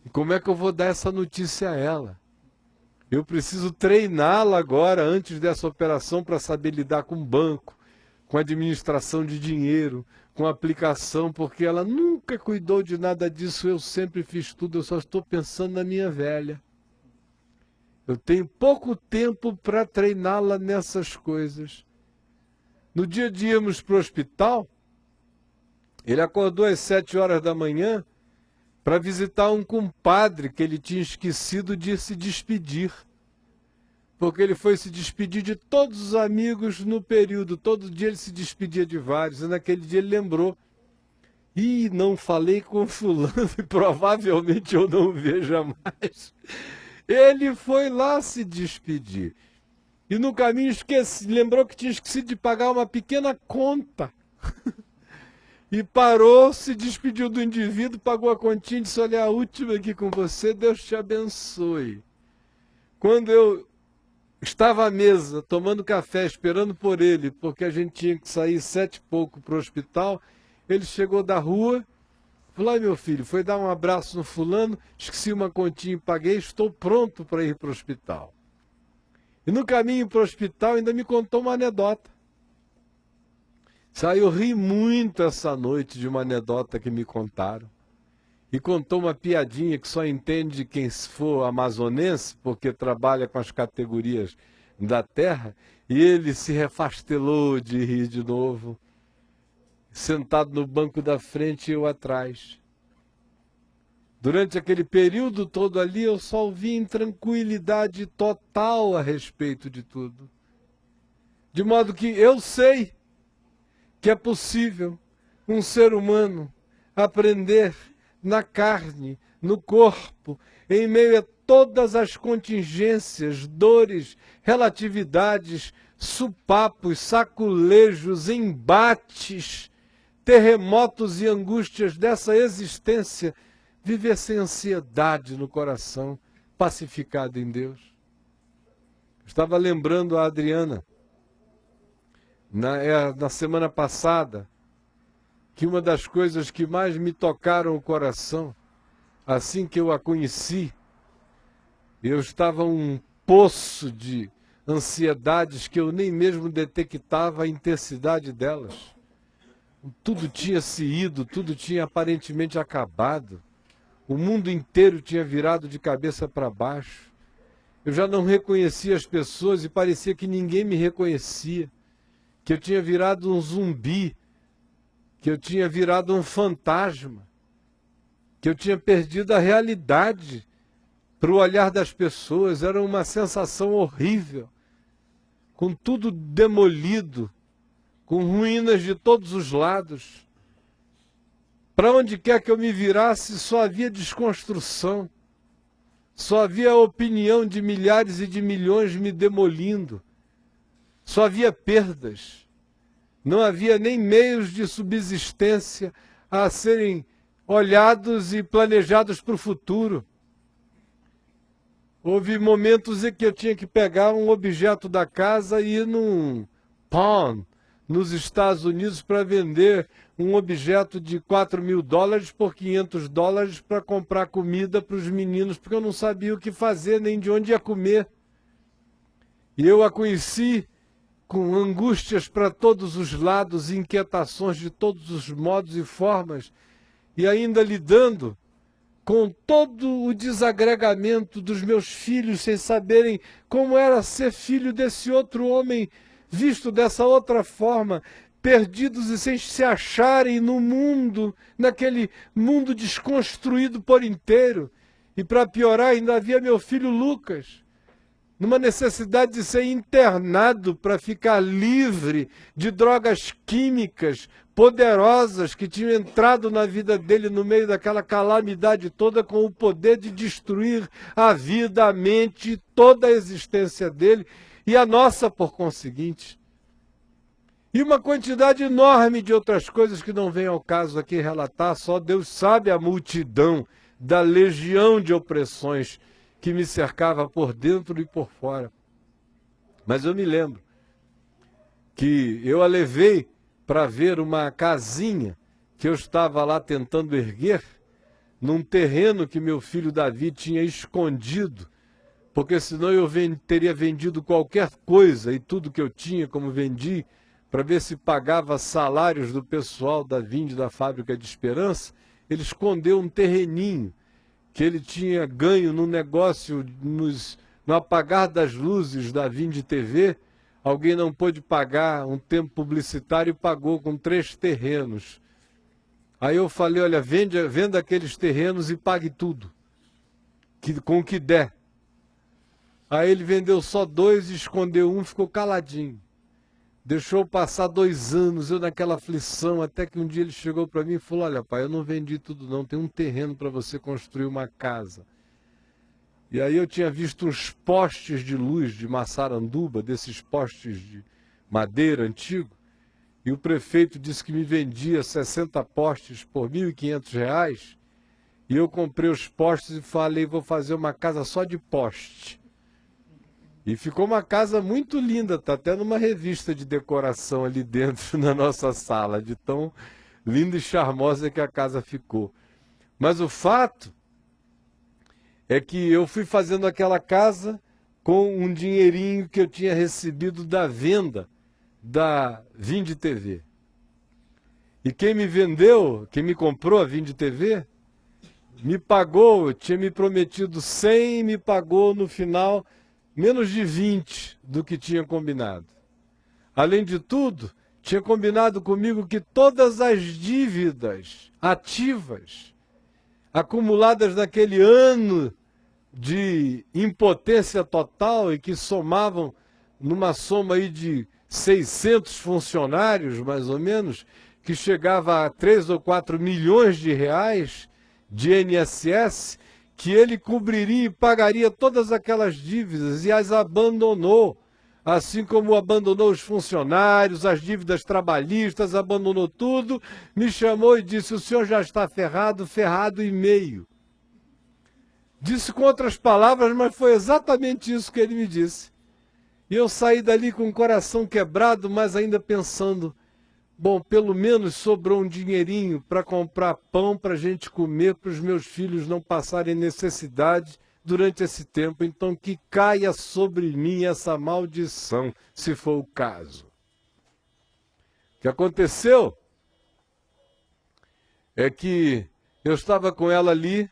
E como é que eu vou dar essa notícia a ela? Eu preciso treiná-la agora, antes dessa operação, para saber lidar com banco, com administração de dinheiro, com aplicação, porque ela nunca nunca cuidou de nada disso, eu sempre fiz tudo, eu só estou pensando na minha velha. Eu tenho pouco tempo para treiná-la nessas coisas. No dia de irmos para o hospital, ele acordou às 7 horas da manhã para visitar um compadre que ele tinha esquecido de se despedir. Porque ele foi se despedir de todos os amigos no período, todo dia ele se despedia de vários, e naquele dia ele lembrou. Ih, não falei com fulano e provavelmente eu não o veja mais. Ele foi lá se despedir. E no caminho lembrou que tinha esquecido de pagar uma pequena conta. E parou, se despediu do indivíduo, pagou a continha e disse, olha, a última aqui com você, Deus te abençoe. Quando eu estava à mesa, tomando café, esperando por ele, porque a gente tinha que sair 7 e pouco para o hospital, ele chegou da rua, falou, ai meu filho, foi dar um abraço no fulano, esqueci uma continha e paguei, estou pronto para ir para o hospital. E no caminho para o hospital ainda me contou uma anedota. Eu ri muito essa noite de uma anedota que me contaram. E contou uma piadinha que só entende quem for amazonense, porque trabalha com as categorias da terra, e ele se refastelou de rir de novo, sentado no banco da frente e eu atrás. Durante aquele período todo ali, eu só ouvi em tranquilidade total a respeito de tudo. De modo que eu sei que é possível um ser humano aprender na carne, no corpo, em meio a todas as contingências, dores, relatividades, supapos, saculejos, embates, terremotos e angústias dessa existência, viver sem ansiedade no coração, pacificado em Deus. Estava lembrando a Adriana, na semana passada, que uma das coisas que mais me tocaram o coração, assim que eu a conheci, eu estava um poço de ansiedades que eu nem mesmo detectava a intensidade delas. Tudo tinha se ido, tudo tinha aparentemente acabado. O mundo inteiro tinha virado de cabeça para baixo. Eu já não reconhecia as pessoas e parecia que ninguém me reconhecia. Que eu tinha virado um zumbi, que eu tinha virado um fantasma, que eu tinha perdido a realidade para o olhar das pessoas. Era uma sensação horrível, com tudo demolido, com ruínas de todos os lados. Para onde quer que eu me virasse, só havia desconstrução, só havia a opinião de milhares e de milhões me demolindo. Só havia perdas, não havia nem meios de subsistência a serem olhados e planejados para o futuro. Houve momentos em que eu tinha que pegar um objeto da casa e ir num pawn nos Estados Unidos para vender um objeto de $4.000 por $500 para comprar comida para os meninos, porque eu não sabia o que fazer nem de onde ia comer. E eu a conheci com angústias para todos os lados, inquietações de todos os modos e formas, e ainda lidando com todo o desagregamento dos meus filhos, sem saberem como era ser filho desse outro homem, visto dessa outra forma, perdidos e sem se acharem no mundo, naquele mundo desconstruído por inteiro. E para piorar, ainda havia meu filho Lucas, numa necessidade de ser internado para ficar livre de drogas químicas poderosas que tinham entrado na vida dele no meio daquela calamidade toda, com o poder de destruir a vida, a mente, toda a existência dele e a nossa por conseguinte. E uma quantidade enorme de outras coisas que não vem ao caso aqui relatar, só Deus sabe a multidão da legião de opressões que me cercava por dentro e por fora. Mas eu me lembro que eu a levei para ver uma casinha que eu estava lá tentando erguer, num terreno que meu filho Davi tinha escondido, porque senão eu teria vendido qualquer coisa e tudo que eu tinha, como vendi, para ver se pagava salários do pessoal da Vinde da Fábrica de Esperança, ele escondeu um terreninho que ele tinha ganho num negócio no apagar das luzes da Vind TV. Alguém não pôde pagar um tempo publicitário e pagou com 3 terrenos. Aí eu falei, olha, venda aqueles terrenos e pague tudo, com o que der. Aí ele vendeu só 2 e escondeu um, ficou caladinho. Deixou passar 2 anos, eu naquela aflição, até que um dia ele chegou para mim e falou, olha pai, eu não vendi tudo não, tem um terreno para você construir uma casa. E aí eu tinha visto uns postes de luz de Massaranduba, desses postes de madeira antigo, e o prefeito disse que me vendia 60 postes por R$ 1.500, e eu comprei os postes e falei, vou fazer uma casa só de poste. E ficou uma casa muito linda, está até numa revista de decoração ali dentro na nossa sala, de tão linda e charmosa que a casa ficou. Mas o fato é que eu fui fazendo aquela casa com um dinheirinho que eu tinha recebido da venda da Vind TV. E quem me vendeu, quem me comprou a Vind TV, me pagou, eu tinha me prometido 100 e me pagou no final menos de 20 do que tinha combinado. Além de tudo, tinha combinado comigo que todas as dívidas ativas acumuladas naquele ano de impotência total e que somavam numa soma aí de 600 funcionários, mais ou menos, que chegava a 3 ou 4 milhões de reais de INSS, que ele cobriria e pagaria todas aquelas dívidas e as abandonou, assim como abandonou os funcionários, as dívidas trabalhistas, abandonou tudo, me chamou e disse, o senhor já está ferrado, ferrado e meio. Disse com outras palavras, mas foi exatamente isso que ele me disse. E eu saí dali com o coração quebrado, mas ainda pensando, bom, pelo menos sobrou um dinheirinho para comprar pão para a gente comer, para os meus filhos não passarem necessidade durante esse tempo. Então que caia sobre mim essa maldição, se for o caso. O que aconteceu é que eu estava com ela ali,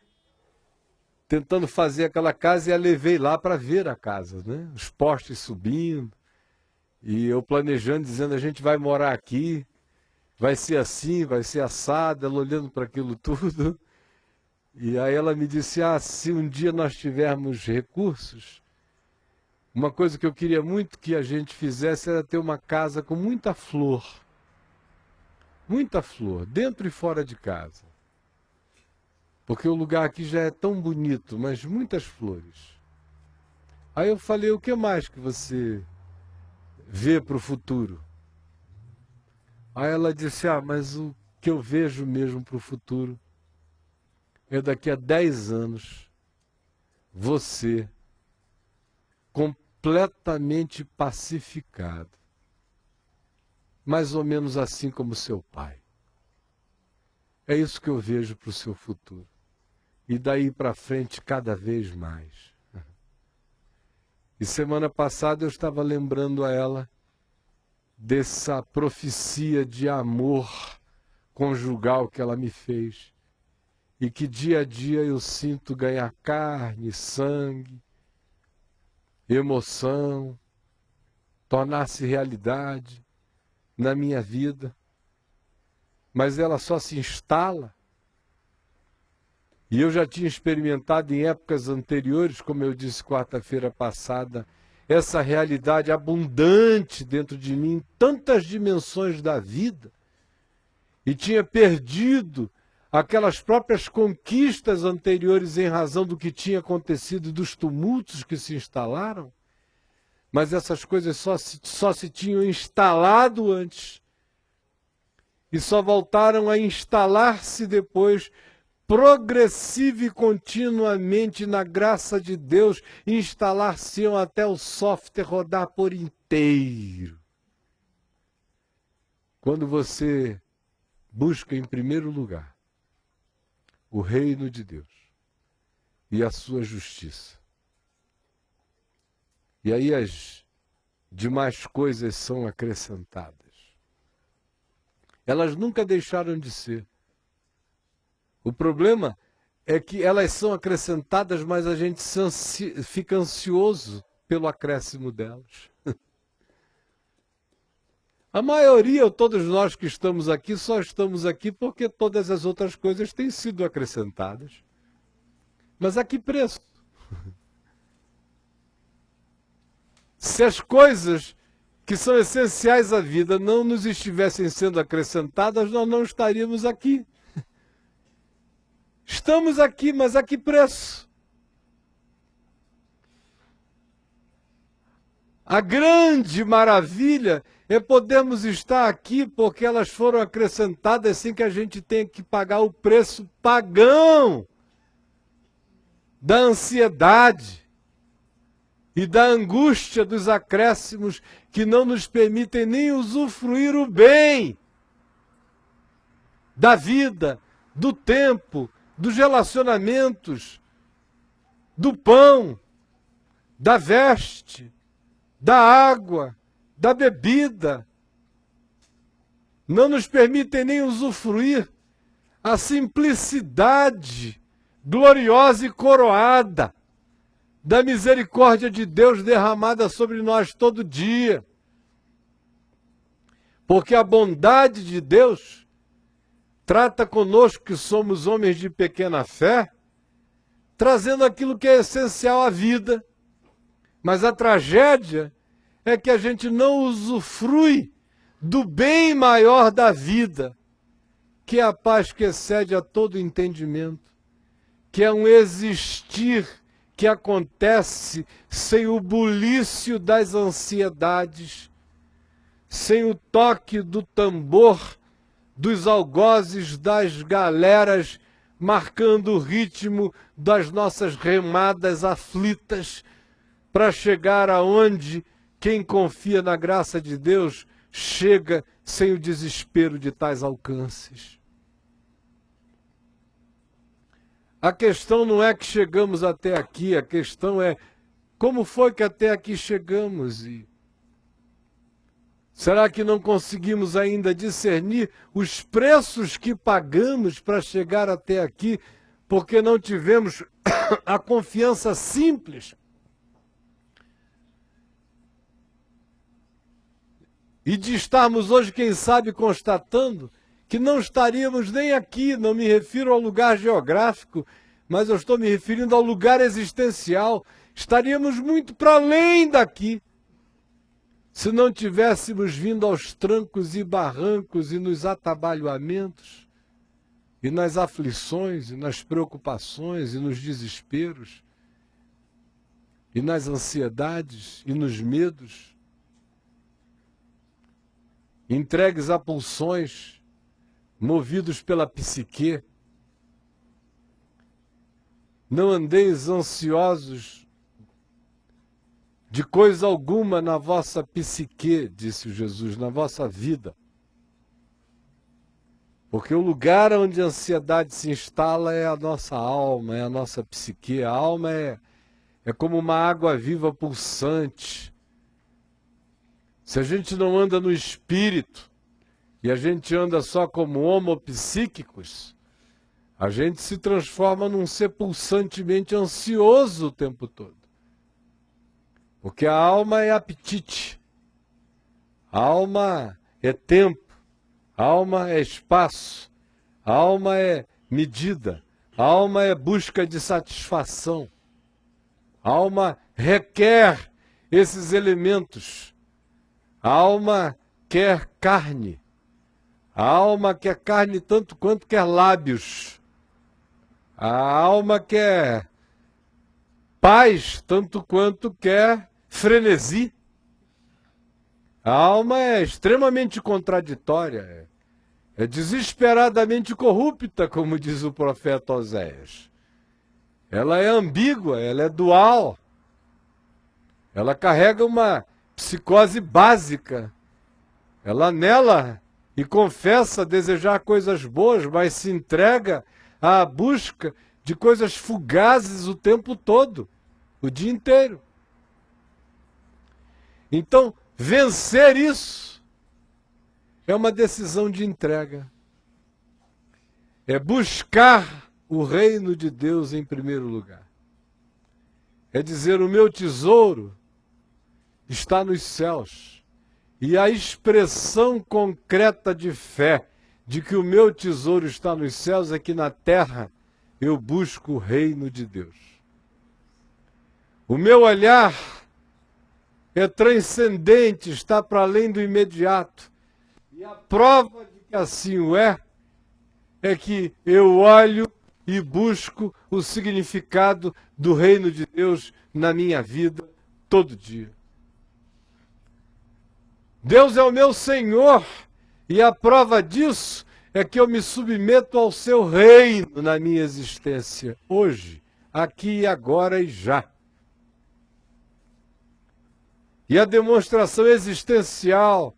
tentando fazer aquela casa, e a levei lá para ver a casa, né? Os postes subindo, e eu planejando, dizendo, a gente vai morar aqui, vai ser assim, vai ser assado, ela olhando para aquilo tudo. E aí ela me disse, se um dia nós tivermos recursos, uma coisa que eu queria muito que a gente fizesse era ter uma casa com muita flor, dentro e fora de casa. Porque o lugar aqui já é tão bonito, mas muitas flores. Aí eu falei, o que mais que você vê para o futuro? Aí ela disse, mas o que eu vejo mesmo para o futuro é daqui a 10 anos, você completamente pacificado, mais ou menos assim como seu pai. É isso que eu vejo para o seu futuro. E daí para frente, cada vez mais. E semana passada eu estava lembrando a ela dessa profecia de amor conjugal que ela me fez. E que dia a dia eu sinto ganhar carne, sangue, emoção, tornar-se realidade na minha vida. Mas ela só se instala. E eu já tinha experimentado em épocas anteriores, como eu disse quarta-feira passada, essa realidade abundante dentro de mim, em tantas dimensões da vida, e tinha perdido aquelas próprias conquistas anteriores em razão do que tinha acontecido e dos tumultos que se instalaram, mas essas coisas só se tinham instalado antes, e só voltaram a instalar-se depois, progressiva e continuamente na graça de Deus, instalar-se-ão até o software rodar por inteiro. Quando você busca em primeiro lugar o reino de Deus e a sua justiça, e aí as demais coisas são acrescentadas. Elas nunca deixaram de ser. O problema é que elas são acrescentadas, mas a gente fica ansioso pelo acréscimo delas. A maioria, ou todos nós que estamos aqui, só estamos aqui porque todas as outras coisas têm sido acrescentadas. Mas a que preço? Se as coisas que são essenciais à vida não nos estivessem sendo acrescentadas, nós não estaríamos aqui. Estamos aqui, mas a que preço? A grande maravilha é podermos estar aqui porque elas foram acrescentadas sem que a gente tenha que pagar o preço pagão da ansiedade e da angústia dos acréscimos que não nos permitem nem usufruir o bem da vida, do tempo, dos relacionamentos, do pão, da veste, da água, da bebida. Não nos permitem nem usufruir a simplicidade gloriosa e coroada da misericórdia de Deus derramada sobre nós todo dia. Porque a bondade de Deus trata conosco que somos homens de pequena fé, trazendo aquilo que é essencial à vida. Mas a tragédia é que a gente não usufrui do bem maior da vida, que é a paz que excede a todo entendimento, que é um existir que acontece sem o bulício das ansiedades, sem o toque do tambor, dos algozes das galeras, marcando o ritmo das nossas remadas aflitas, para chegar aonde quem confia na graça de Deus chega sem o desespero de tais alcances. A questão não é que chegamos até aqui, a questão é como foi que até aqui chegamos e será que não conseguimos ainda discernir os preços que pagamos para chegar até aqui, porque não tivemos a confiança simples e de estarmos hoje, quem sabe, constatando que não estaríamos nem aqui, não me refiro ao lugar geográfico, mas eu estou me referindo ao lugar existencial. Estaríamos muito para além daqui, se não tivéssemos vindo aos trancos e barrancos e nos atabalhoamentos, e nas aflições, e nas preocupações, e nos desesperos, e nas ansiedades, e nos medos, entregues a pulsões, movidos pela psique. Não andeis ansiosos de coisa alguma na vossa psique, disse Jesus, na vossa vida. Porque o lugar onde a ansiedade se instala é a nossa alma, é a nossa psique. A alma é como uma água viva pulsante. Se a gente não anda no espírito, e a gente anda só como homopsíquicos, a gente se transforma num ser pulsantemente ansioso o tempo todo. Porque a alma é apetite, a alma é tempo, a alma é espaço, a alma é medida, a alma é busca de satisfação. A alma requer esses elementos. A alma quer carne. A alma quer carne tanto quanto quer lábios. A alma quer paz tanto quanto quer frenesi. A alma é extremamente contraditória, é desesperadamente corrupta, como diz o profeta Oséias. Ela é ambígua, ela é dual. Ela carrega uma psicose básica. Ela anela e confessa desejar coisas boas, mas se entrega à busca de coisas fugazes o tempo todo, o dia inteiro. Então, vencer isso é uma decisão de entrega. é buscar o reino de Deus em primeiro lugar. É dizer, o meu tesouro está nos céus. E a expressão concreta de fé de que o meu tesouro está nos céus é que na terra eu busco o reino de Deus. O meu olhar é transcendente, está para além do imediato. E a prova de que assim o é que eu olho e busco o significado do reino de Deus na minha vida todo dia. Deus é o meu Senhor, e a prova disso é que eu me submeto ao seu reino na minha existência, hoje, aqui, agora e já. E a demonstração existencial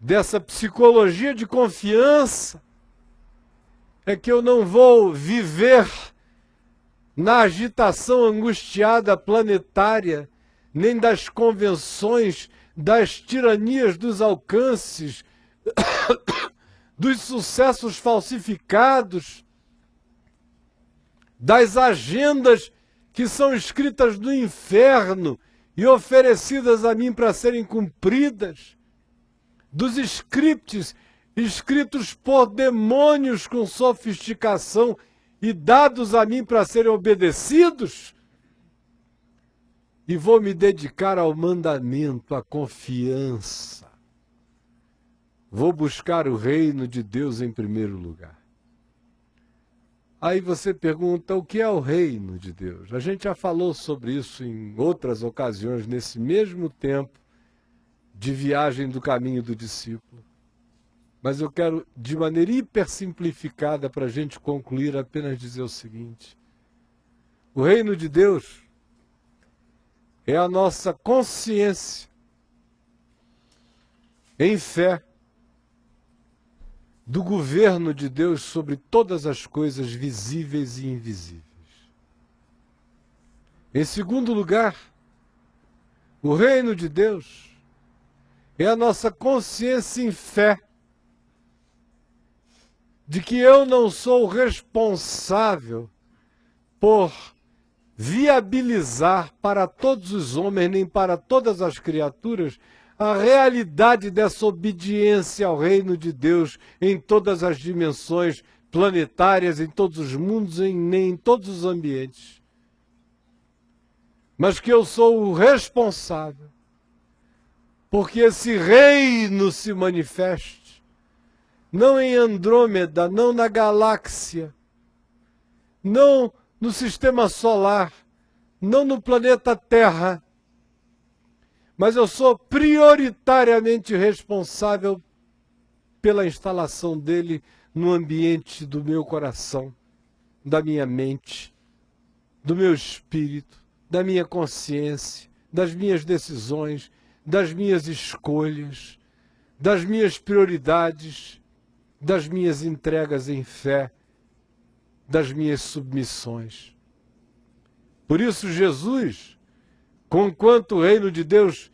dessa psicologia de confiança é que eu não vou viver na agitação angustiada planetária, nem das convenções, das tiranias dos alcances, dos sucessos falsificados, das agendas que são escritas no inferno e oferecidas a mim para serem cumpridas, dos scripts escritos por demônios com sofisticação e dados a mim para serem obedecidos, e vou me dedicar ao mandamento, à confiança. Vou buscar o reino de Deus em primeiro lugar. Aí você pergunta, o que é o reino de Deus? A gente já falou sobre isso em outras ocasiões, nesse mesmo tempo de viagem do caminho do discípulo. Mas eu quero, de maneira hipersimplificada, para a gente concluir, apenas dizer o seguinte. O reino de Deus é a nossa consciência em fé do governo de Deus sobre todas as coisas visíveis e invisíveis. Em segundo lugar, o reino de Deus é a nossa consciência em fé de que eu não sou responsável por viabilizar para todos os homens, nem para todas as criaturas, a realidade dessa obediência ao reino de Deus em todas as dimensões planetárias, em todos os mundos, nem em todos os ambientes. Mas que eu sou o responsável porque esse reino se manifeste, não em Andrômeda, não na galáxia, não no sistema solar, não no planeta Terra, mas eu sou prioritariamente responsável pela instalação dele no ambiente do meu coração, da minha mente, do meu espírito, da minha consciência, das minhas decisões, das minhas escolhas, das minhas prioridades, das minhas entregas em fé, das minhas submissões. Por isso Jesus, conquanto o reino de Deus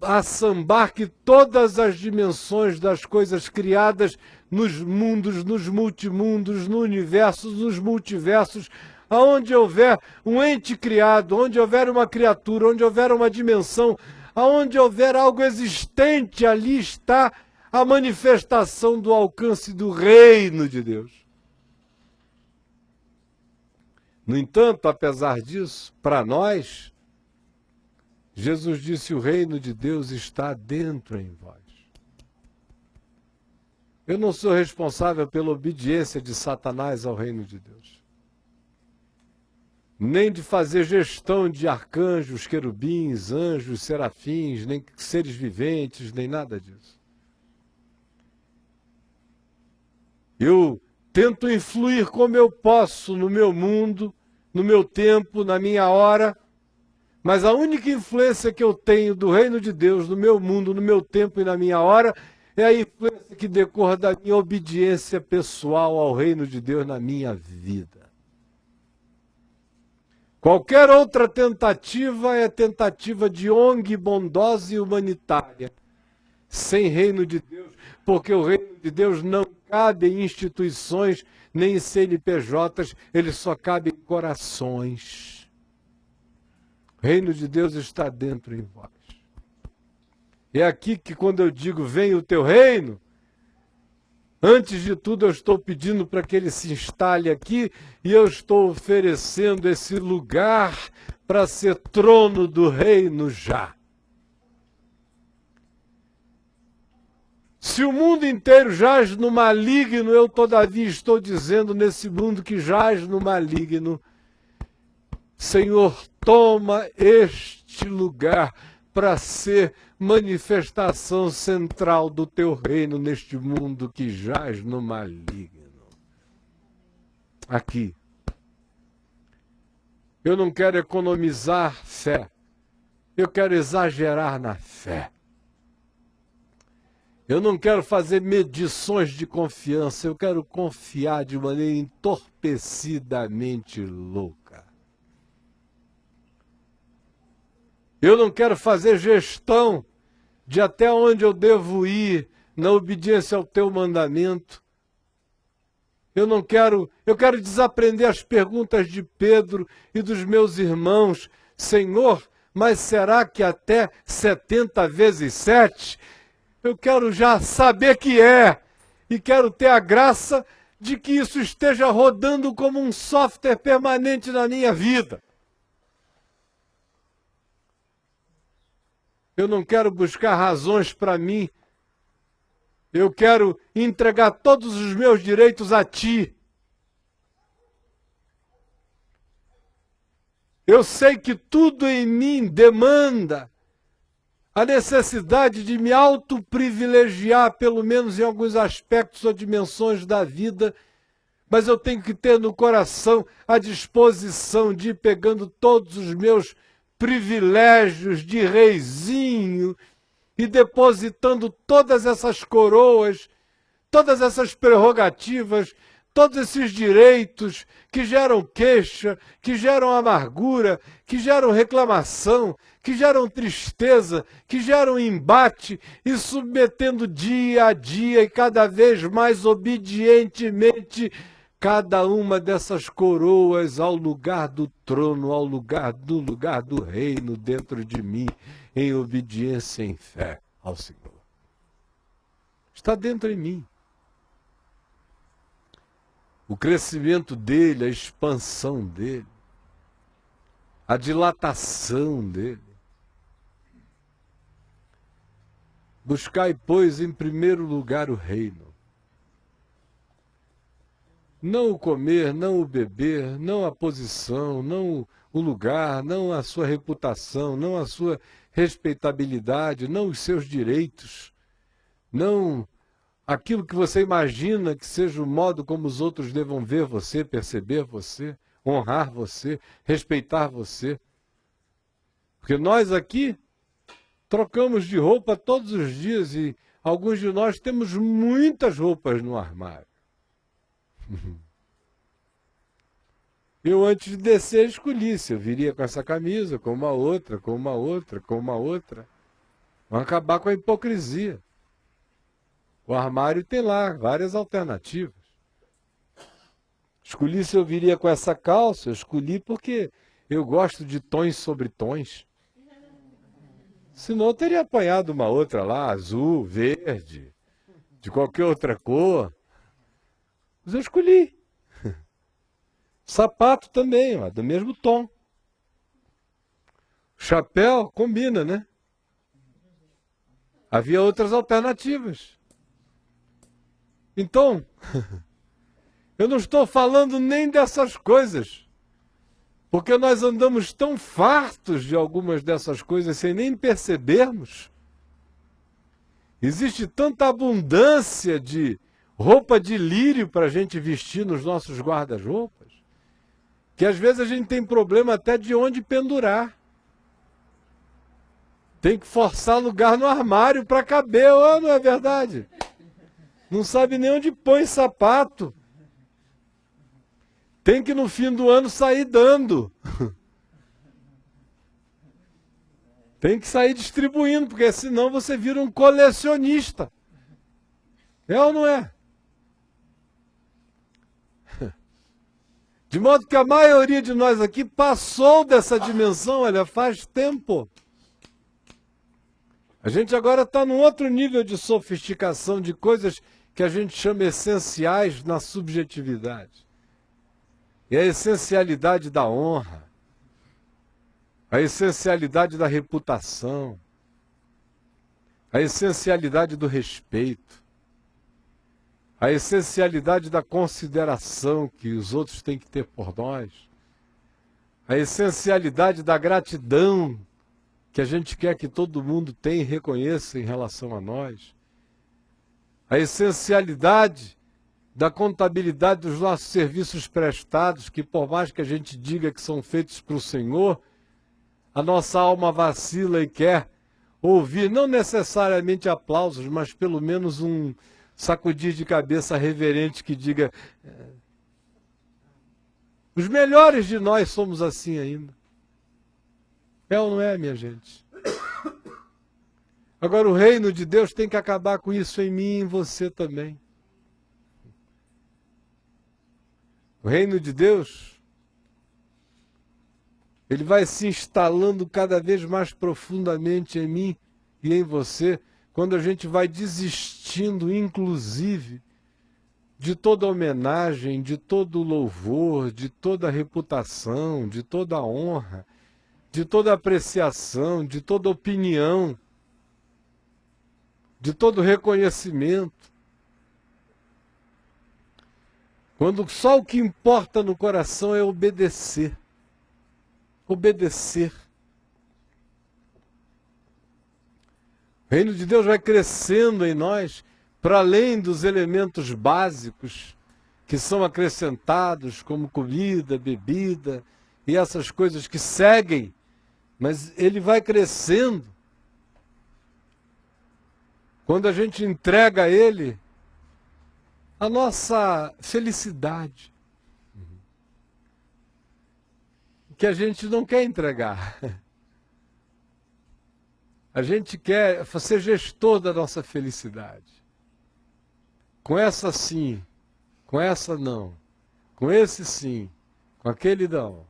assambarque todas as dimensões das coisas criadas nos mundos, nos multimundos, no universo, nos multiversos, aonde houver um ente criado, onde houver uma criatura, onde houver uma dimensão, aonde houver algo existente, ali está a manifestação do alcance do reino de Deus. No entanto, apesar disso, para nós, Jesus disse, o reino de Deus está dentro em vós. Eu não sou responsável pela obediência de Satanás ao reino de Deus. Nem de fazer gestão de arcanjos, querubins, anjos, serafins, nem seres viventes, nem nada disso. Eu tento influir como eu posso no meu mundo, no meu tempo, na minha hora, mas a única influência que eu tenho do reino de Deus, no meu mundo, no meu tempo e na minha hora, é a influência que decorre da minha obediência pessoal ao reino de Deus na minha vida. Qualquer outra tentativa é tentativa de ONG bondosa e humanitária, sem reino de Deus, porque o reino de Deus não cabe em instituições, nem em CNPJs, ele só cabe em corações. O reino de Deus está dentro em vós. É aqui que quando eu digo, venha o teu reino, antes de tudo eu estou pedindo para que ele se instale aqui e eu estou oferecendo esse lugar para ser trono do reino já. Se o mundo inteiro jaz no maligno, eu todavia estou dizendo nesse mundo que jaz no maligno, Senhor, toma este lugar para ser manifestação central do teu reino neste mundo que jaz no maligno. Aqui. Eu não quero economizar fé. Eu quero exagerar na fé. Eu não quero fazer medições de confiança. Eu quero confiar de maneira entorpecidamente louca. Eu não quero fazer gestão de até onde eu devo ir na obediência ao teu mandamento. Eu quero desaprender as perguntas de Pedro e dos meus irmãos. Senhor, mas será que até 70 vezes 7? Eu quero já saber que é. E quero ter a graça de que isso esteja rodando como um software permanente na minha vida. Eu não quero buscar razões para mim. Eu quero entregar todos os meus direitos a ti. Eu sei que tudo em mim demanda a necessidade de me autoprivilegiar, pelo menos em alguns aspectos ou dimensões da vida, mas eu tenho que ter no coração a disposição de ir pegando todos os meus privilégios de reizinho e depositando todas essas coroas, todas essas prerrogativas, todos esses direitos que geram queixa, que geram amargura, que geram reclamação, que geram tristeza, que geram embate, e submetendo dia a dia e cada vez mais obedientemente cada uma dessas coroas ao lugar do trono, ao lugar do reino dentro de mim, em obediência e em fé ao Senhor. Está dentro em mim. O crescimento dele, a expansão dele, a dilatação dele. Buscai, pois, em primeiro lugar o reino. Não o comer, não o beber, não a posição, não o lugar, não a sua reputação, não a sua respeitabilidade, não os seus direitos, não aquilo que você imagina que seja o modo como os outros devam ver você, perceber você, honrar você, respeitar você. Porque nós aqui trocamos de roupa todos os dias e alguns de nós temos muitas roupas no armário. Eu, antes de descer, escolhi se eu viria com essa camisa, com uma outra, com uma outra, com uma outra. Vamos acabar com a hipocrisia. O armário tem lá várias alternativas. Escolhi se eu viria com essa calça, eu escolhi porque eu gosto de tons sobre tons. Senão eu teria apanhado uma outra lá, azul, verde, de qualquer outra cor. Mas eu escolhi. Sapato também, ó, do mesmo tom. Chapéu combina, né? Havia outras alternativas. Então, eu não estou falando nem dessas coisas, porque nós andamos tão fartos de algumas dessas coisas sem nem percebermos. Existe tanta abundância de roupa de lírio para a gente vestir nos nossos guarda-roupas, que às vezes a gente tem problema até de onde pendurar. Tem que forçar lugar no armário para caber, ou não é verdade? Não sabe nem onde põe sapato. Tem que no fim do ano sair dando. Tem que sair distribuindo, porque senão você vira um colecionista. É ou não é? De modo que a maioria de nós aqui passou dessa dimensão, olha, faz tempo. A gente agora está num outro nível de sofisticação de coisas que a gente chama essenciais na subjetividade. E a essencialidade da honra, a essencialidade da reputação, a essencialidade do respeito, a essencialidade da consideração que os outros têm que ter por nós, a essencialidade da gratidão que a gente quer que todo mundo tenha e reconheça em relação a nós, a essencialidade da contabilidade dos nossos serviços prestados, que por mais que a gente diga que são feitos para o Senhor, a nossa alma vacila e quer ouvir, não necessariamente aplausos, mas pelo menos um sacudir de cabeça reverente que diga: os melhores de nós somos assim ainda. É ou não é, minha gente? Agora o reino de Deus tem que acabar com isso em mim e em você também. O reino de Deus, ele vai se instalando cada vez mais profundamente em mim e em você, quando a gente vai desistindo, inclusive, de toda homenagem, de todo louvor, de toda reputação, de toda honra, de toda apreciação, de toda opinião, de todo reconhecimento. Quando só o que importa no coração é obedecer. Obedecer. O reino de Deus vai crescendo em nós, para além dos elementos básicos que são acrescentados, como comida, bebida e essas coisas que seguem, mas ele vai crescendo. Quando a gente entrega a ele a nossa felicidade, que a gente não quer entregar. A gente quer ser gestor da nossa felicidade. Com essa sim, com essa não, com esse sim, com aquele não.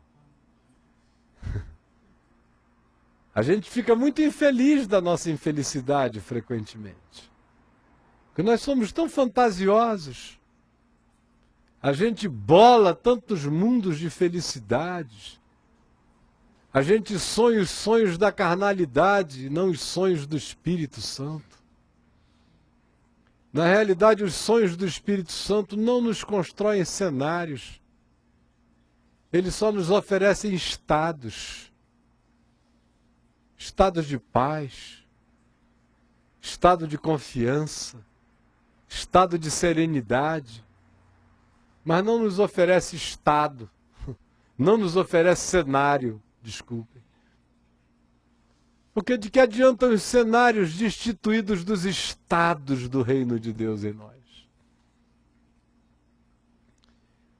A gente fica muito infeliz da nossa infelicidade frequentemente. Porque nós somos tão fantasiosos. A gente bola tantos mundos de felicidades. A gente sonha os sonhos da carnalidade, não os sonhos do Espírito Santo. Na realidade, os sonhos do Espírito Santo não nos constroem cenários. Eles só nos oferecem estados. Estados de paz, estado de confiança, estado de serenidade. Mas não nos oferece estado, não nos oferece cenário. Desculpem. Porque de que adiantam os cenários destituídos dos estados do reino de Deus em nós?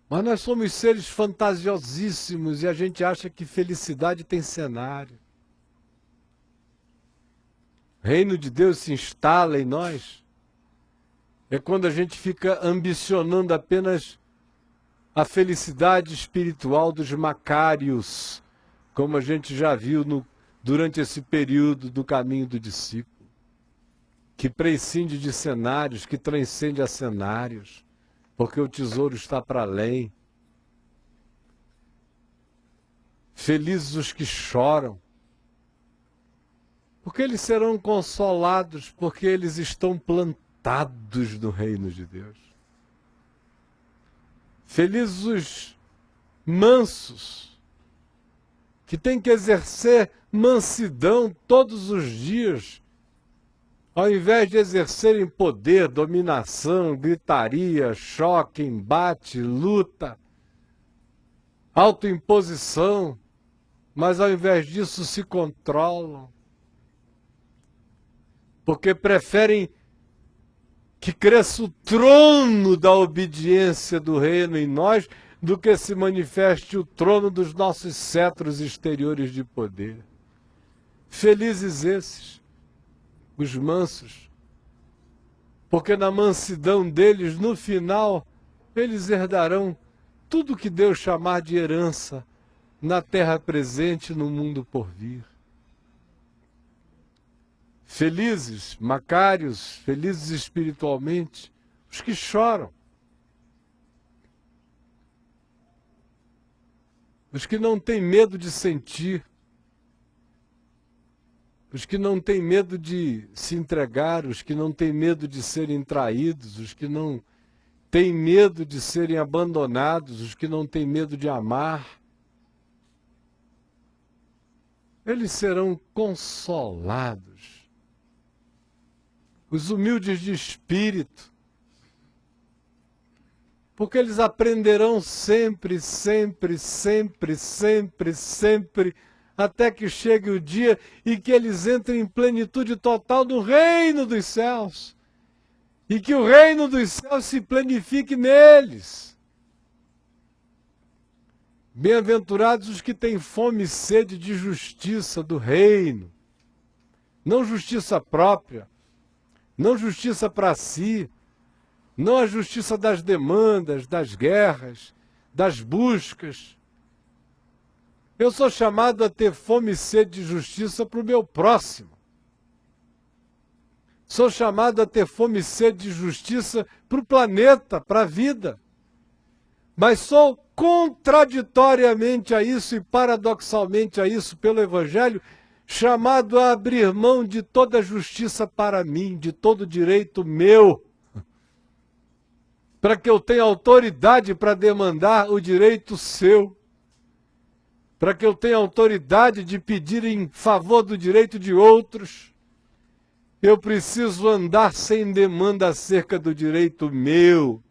Mas nós somos seres fantasiosíssimos e a gente acha que felicidade tem cenário. O reino de Deus se instala em nós. É quando a gente fica ambicionando apenas a felicidade espiritual dos macários, como a gente já viu durante esse período do caminho do discípulo, que prescinde de cenários, que transcende a cenários, porque o tesouro está para além. Felizes os que choram, porque eles serão consolados, porque eles estão plantados no reino de Deus. Felizes os mansos, que tem que exercer mansidão todos os dias, ao invés de exercerem poder, dominação, gritaria, choque, embate, luta, autoimposição, mas ao invés disso se controlam, porque preferem que cresça o trono da obediência do reino em nós, do que se manifeste o trono dos nossos cetros exteriores de poder. Felizes esses, os mansos, porque na mansidão deles, no final, eles herdarão tudo que Deus chamar de herança na terra presente e no mundo por vir. Felizes, macários, felizes espiritualmente, os que choram, os que não têm medo de sentir, os que não têm medo de se entregar, os que não têm medo de serem traídos, os que não têm medo de serem abandonados, os que não têm medo de amar, eles serão consolados. Os humildes de espírito, porque eles aprenderão sempre, sempre, sempre, sempre, sempre, até que chegue o dia em que eles entrem em plenitude total no reino dos céus, e que o reino dos céus se planifique neles. Bem-aventurados os que têm fome e sede de justiça do reino, não justiça própria, não justiça para si, não a justiça das demandas, das guerras, das buscas. Eu sou chamado a ter fome e sede de justiça para o meu próximo. Sou chamado a ter fome e sede de justiça para o planeta, para a vida. Mas sou contraditoriamente a isso e paradoxalmente a isso pelo Evangelho, chamado a abrir mão de toda justiça para mim, de todo direito meu, para que eu tenha autoridade para demandar o direito seu, para que eu tenha autoridade de pedir em favor do direito de outros. Eu preciso andar sem demanda acerca do direito meu.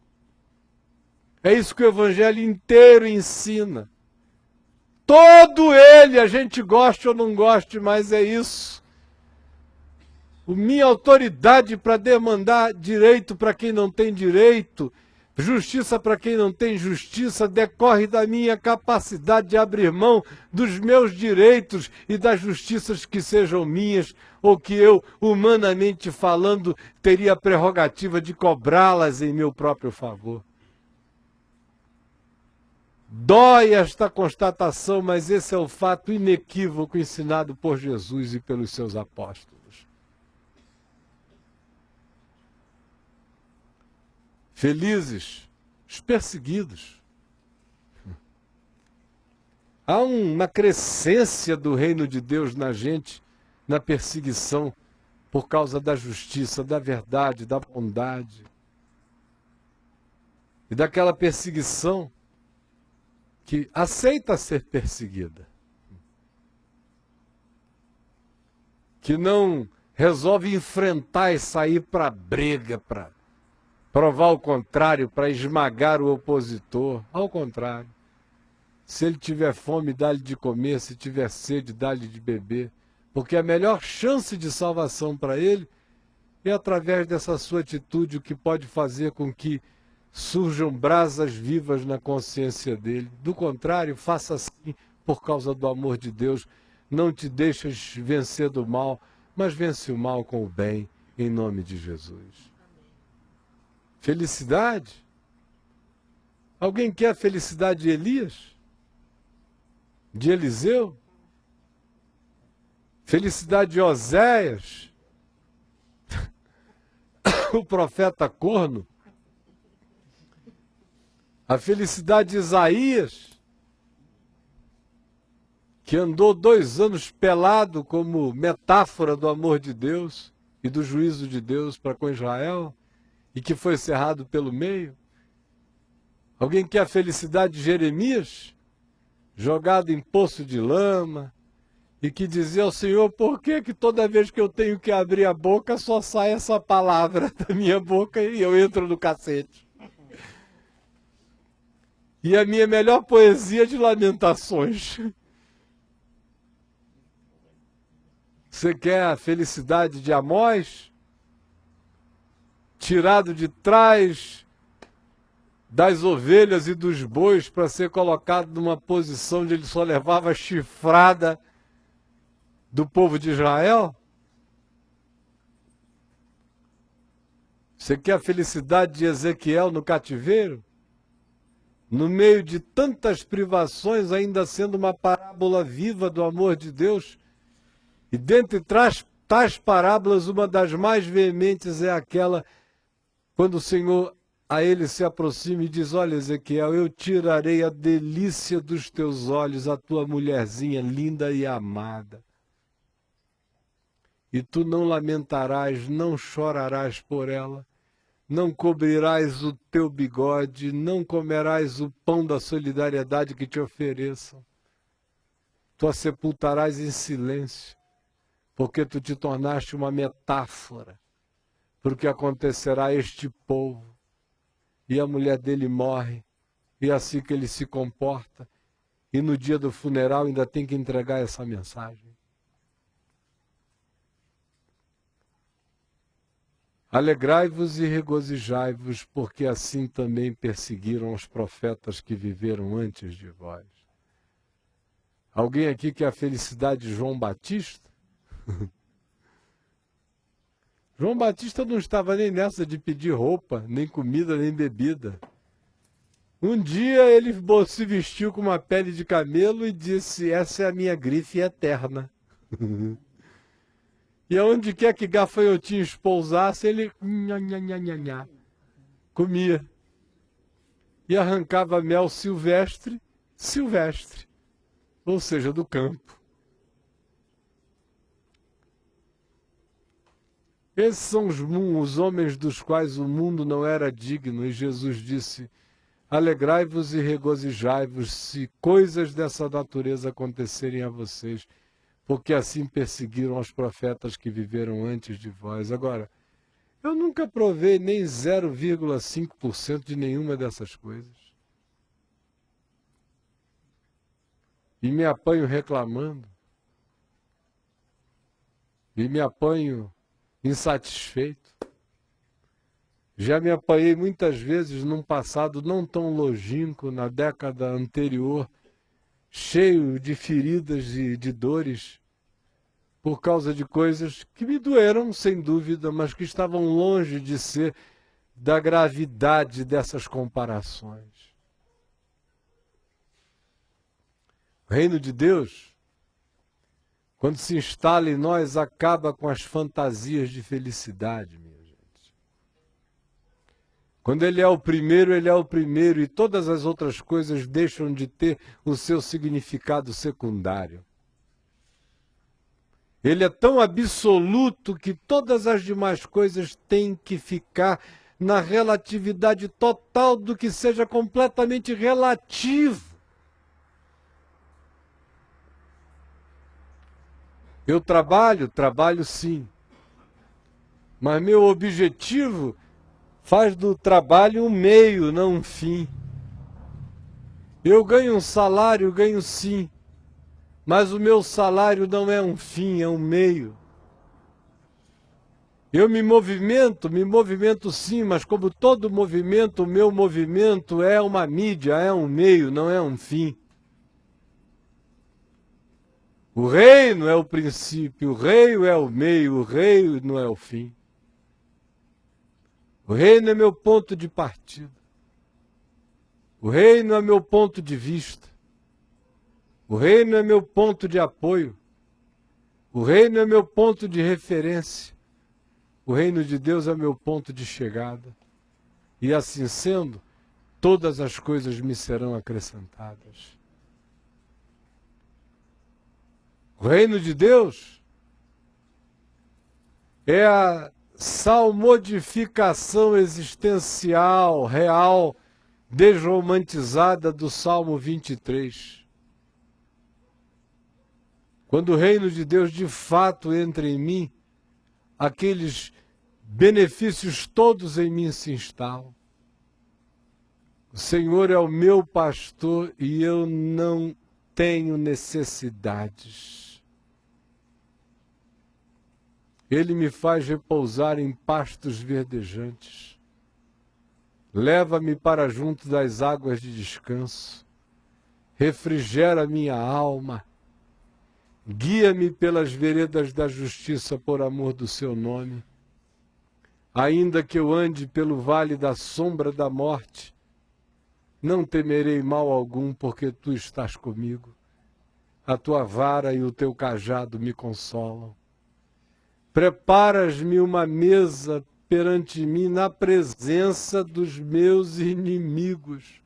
É isso que o Evangelho inteiro ensina. Todo ele, a gente goste ou não goste, mas é isso. Minha autoridade para demandar direito para quem não tem direito, justiça para quem não tem justiça, decorre da minha capacidade de abrir mão dos meus direitos e das justiças que sejam minhas, ou que eu, humanamente falando, teria a prerrogativa de cobrá-las em meu próprio favor. Dói esta constatação, mas esse é o fato inequívoco ensinado por Jesus e pelos seus apóstolos. Felizes os perseguidos. Há uma crescência do reino de Deus na gente, na perseguição, por causa da justiça, da verdade, da bondade. E daquela perseguição que aceita ser perseguida. Que não resolve enfrentar e sair para a briga, para provar o contrário, para esmagar o opositor. Ao contrário. Se ele tiver fome, dá-lhe de comer. Se tiver sede, dá-lhe de beber. Porque a melhor chance de salvação para ele é através dessa sua atitude, o que pode fazer com que surjam brasas vivas na consciência dele. Do contrário, faça assim por causa do amor de Deus. Não te deixes vencer do mal, mas vence o mal com o bem, em nome de Jesus. Felicidade? Alguém quer a felicidade de Elias? De Eliseu? Felicidade de Oséias? O profeta corno? A felicidade de Isaías, que andou 2 anos pelado como metáfora do amor de Deus e do juízo de Deus para com Israel, e que foi cerrado pelo meio. Alguém quer a felicidade de Jeremias, jogado em poço de lama, e que dizia ao Senhor: por que toda vez que eu tenho que abrir a boca só sai essa palavra da minha boca e eu entro no cacete? E a minha melhor poesia de lamentações. Você quer a felicidade de Amós? Tirado de trás das ovelhas e dos bois para ser colocado numa posição onde ele só levava chifrada do povo de Israel? Você quer a felicidade de Ezequiel no cativeiro? No meio de tantas privações, ainda sendo uma parábola viva do amor de Deus? E dentre tais parábolas, uma das mais veementes é aquela quando o Senhor a ele se aproxima e diz: olha, Ezequiel, eu tirarei a delícia dos teus olhos, a tua mulherzinha linda e amada. E tu não lamentarás, não chorarás por ela, não cobrirás o teu bigode, não comerás o pão da solidariedade que te ofereçam. Tu a sepultarás em silêncio, porque tu te tornaste uma metáfora porque acontecerá a este povo. E a mulher dele morre, e é assim que ele se comporta, e no dia do funeral ainda tem que entregar essa mensagem. Alegrai-vos e regozijai-vos, porque assim também perseguiram os profetas que viveram antes de vós. Alguém aqui quer a felicidade de João Batista? João Batista não estava nem nessa de pedir roupa, nem comida, nem bebida. Um dia ele se vestiu com uma pele de camelo e disse: essa é a minha grife eterna. E aonde quer que gafanhotinhos pousasse, ele comia. E arrancava mel silvestre, ou seja, do campo. Esses são os homens dos quais o mundo não era digno, e Jesus disse: alegrai-vos e regozijai-vos se coisas dessa natureza acontecerem a vocês, porque assim perseguiram os profetas que viveram antes de vós. Agora, eu nunca provei nem 0,5% de nenhuma dessas coisas. E me apanho reclamando. E me apanho insatisfeito. Já me apanhei muitas vezes num passado não tão longínquo, na década anterior, cheio de feridas e de dores, por causa de coisas que me doeram, sem dúvida, mas que estavam longe de ser da gravidade dessas comparações. O reino de Deus, quando se instala em nós, acaba com as fantasias de felicidade, minha gente. Quando ele é o primeiro, e todas as outras coisas deixam de ter o seu significado secundário. Ele é tão absoluto que todas as demais coisas têm que ficar na relatividade total do que seja completamente relativo. Eu trabalho sim, mas meu objetivo faz do trabalho um meio, não um fim. Eu ganho um salário, ganho sim, mas o meu salário não é um fim, é um meio. Eu me movimento sim, mas como todo movimento, o meu movimento é uma mídia, é um meio, não é um fim. O reino é o princípio, o reino é o meio, o reino não é o fim. O reino é meu ponto de partida. O reino é meu ponto de vista. O reino é meu ponto de apoio. O reino é meu ponto de referência. O reino de Deus é meu ponto de chegada. E assim sendo, todas as coisas me serão acrescentadas. O reino de Deus é a salmodificação existencial, real, desromantizada do Salmo 23. Quando o reino de Deus de fato entra em mim, aqueles benefícios todos em mim se instalam. O Senhor é o meu pastor e eu não tenho necessidades. Ele me faz repousar em pastos verdejantes. Leva-me para junto das águas de descanso. Refrigera minha alma. Guia-me pelas veredas da justiça por amor do seu nome. Ainda que eu ande pelo vale da sombra da morte, não temerei mal algum, porque tu estás comigo. A tua vara e o teu cajado me consolam. Preparas-me uma mesa perante mim na presença dos meus inimigos.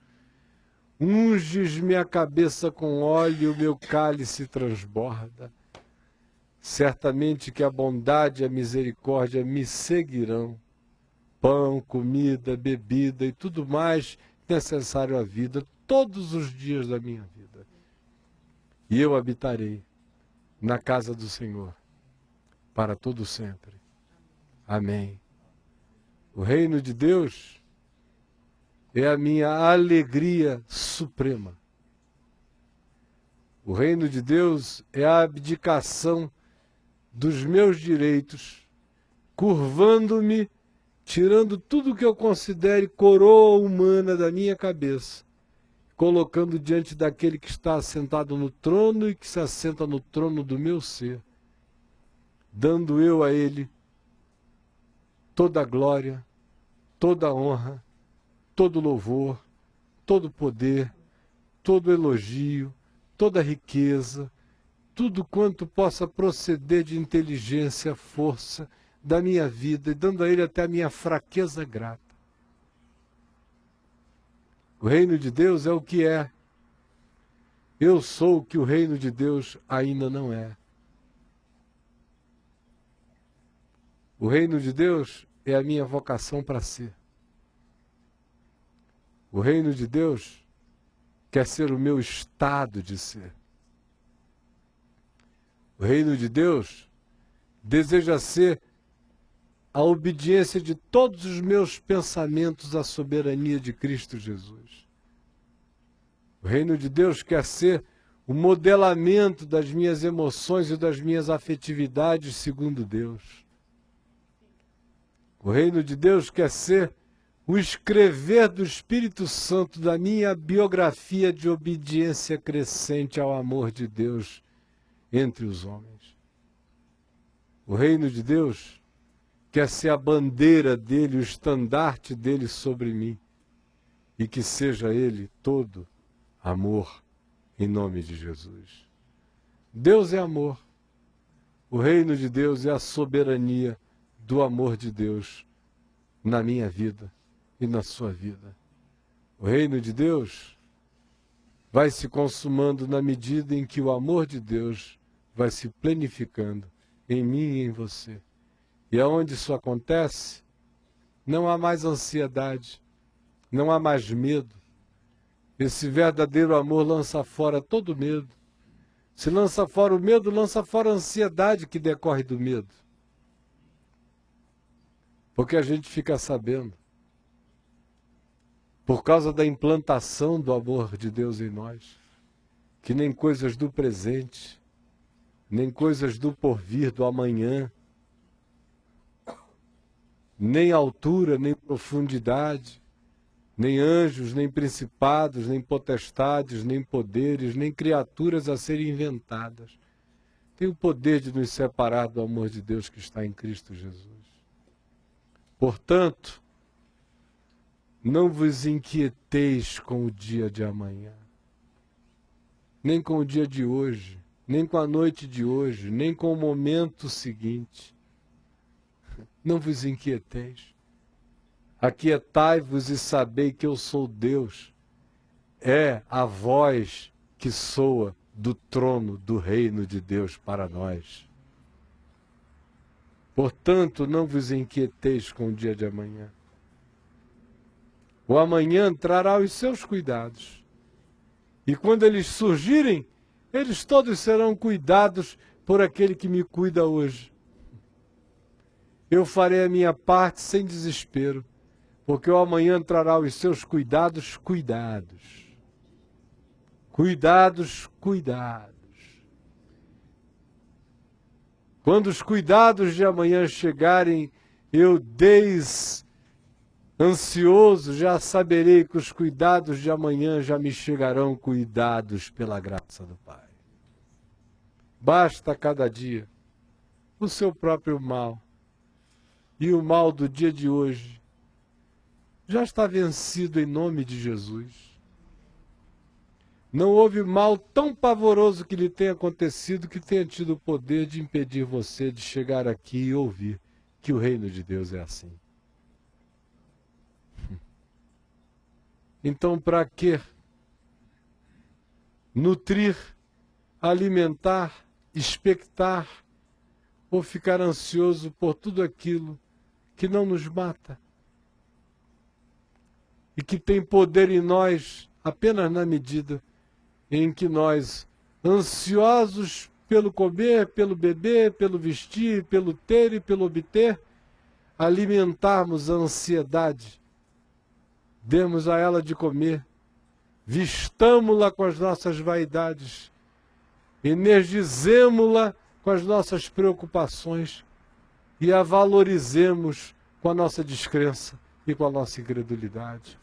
Unges-me a cabeça com óleo e o meu cálice transborda. Certamente que a bondade e a misericórdia me seguirão. Pão, comida, bebida e tudo mais necessário à vida, todos os dias da minha vida. E eu habitarei na casa do Senhor para todo sempre. Amém. O reino de Deus é a minha alegria suprema. O reino de Deus é a abdicação dos meus direitos, curvando-me, tirando tudo que eu considere coroa humana da minha cabeça, colocando diante daquele que está assentado no trono e que se assenta no trono do meu ser, dando eu a ele toda a glória, toda a honra, todo louvor, todo poder, todo elogio, toda riqueza, tudo quanto possa proceder de inteligência, força da minha vida, e dando a ele até a minha fraqueza grata. O reino de Deus é o que é. Eu sou o que o reino de Deus ainda não é. O reino de Deus é a minha vocação para ser. O reino de Deus quer ser o meu estado de ser. O reino de Deus deseja ser a obediência de todos os meus pensamentos à soberania de Cristo Jesus. O reino de Deus quer ser o modelamento das minhas emoções e das minhas afetividades segundo Deus. O reino de Deus quer ser o escrever do Espírito Santo da minha biografia de obediência crescente ao amor de Deus entre os homens. O reino de Deus quer ser a bandeira dele, o estandarte dele sobre mim, e que seja ele todo amor, em nome de Jesus. Deus é amor. O reino de Deus é a soberania do amor de Deus na minha vida e na sua vida. O reino de Deus vai se consumando na medida em que o amor de Deus vai se planificando em mim e em você. E aonde isso acontece, não há mais ansiedade, não há mais medo. Esse verdadeiro amor lança fora todo medo. Se lança fora o medo, lança fora a ansiedade que decorre do medo. Porque a gente fica sabendo, por causa da implantação do amor de Deus em nós, que nem coisas do presente, nem coisas do porvir, do amanhã, nem altura, nem profundidade, nem anjos, nem principados, nem potestades, nem poderes, nem criaturas a serem inventadas tem o poder de nos separar do amor de Deus que está em Cristo Jesus. Portanto, não vos inquieteis com o dia de amanhã, nem com o dia de hoje, nem com a noite de hoje, nem com o momento seguinte. Não vos inquieteis. Aquietai-vos e sabei que eu sou Deus. É a voz que soa do trono do reino de Deus para nós. Portanto, não vos inquieteis com o dia de amanhã. O amanhã trará os seus cuidados. E quando eles surgirem, eles todos serão cuidados por aquele que me cuida hoje. Eu farei a minha parte sem desespero, porque o amanhã trará os seus cuidados. Quando os cuidados de amanhã chegarem, eu ansioso, já saberei que os cuidados de amanhã já me chegarão cuidados pela graça do Pai. Basta cada dia o seu próprio mal. e o mal do dia de hoje já está vencido em nome de Jesus. Não houve mal tão pavoroso que lhe tenha acontecido que tenha tido o poder de impedir você de chegar aqui e ouvir que o reino de Deus é assim. Então, para que nutrir, alimentar, expectar ou ficar ansioso por tudo aquilo que não nos mata e que tem poder em nós apenas na medida em que nós, ansiosos pelo comer, pelo beber, pelo vestir, pelo ter e pelo obter, alimentarmos a ansiedade, demos a ela de comer, vistamo-la com as nossas vaidades, energizemo-la com as nossas preocupações e a valorizemos com a nossa descrença e com a nossa incredulidade.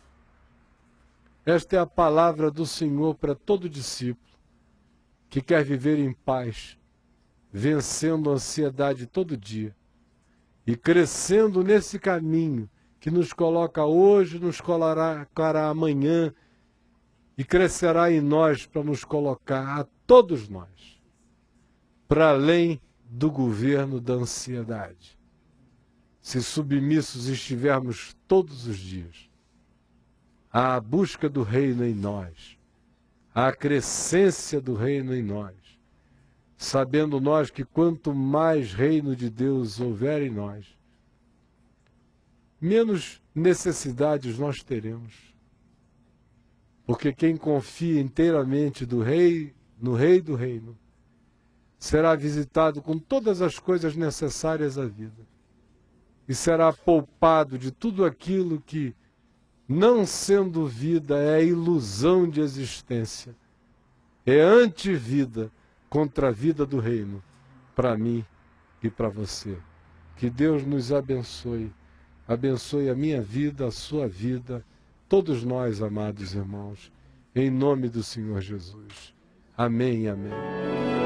Esta é a palavra do Senhor para todo discípulo que quer viver em paz, vencendo a ansiedade todo dia e crescendo nesse caminho que nos coloca hoje, nos colocará amanhã e crescerá em nós para nos colocar, a todos nós, para além do governo da ansiedade. Se submissos estivermos todos os dias à busca do reino em nós, à crescência do reino em nós, sabendo nós que quanto mais reino de Deus houver em nós, menos necessidades nós teremos. Porque quem confia inteiramente no Rei do Reino, será visitado com todas as coisas necessárias à vida e será poupado de tudo aquilo que, não sendo vida, é ilusão de existência, é antivida contra a vida do reino, para mim e para você. Que Deus nos abençoe, abençoe a minha vida, a sua vida, todos nós, amados irmãos, em nome do Senhor Jesus. Amém, amém.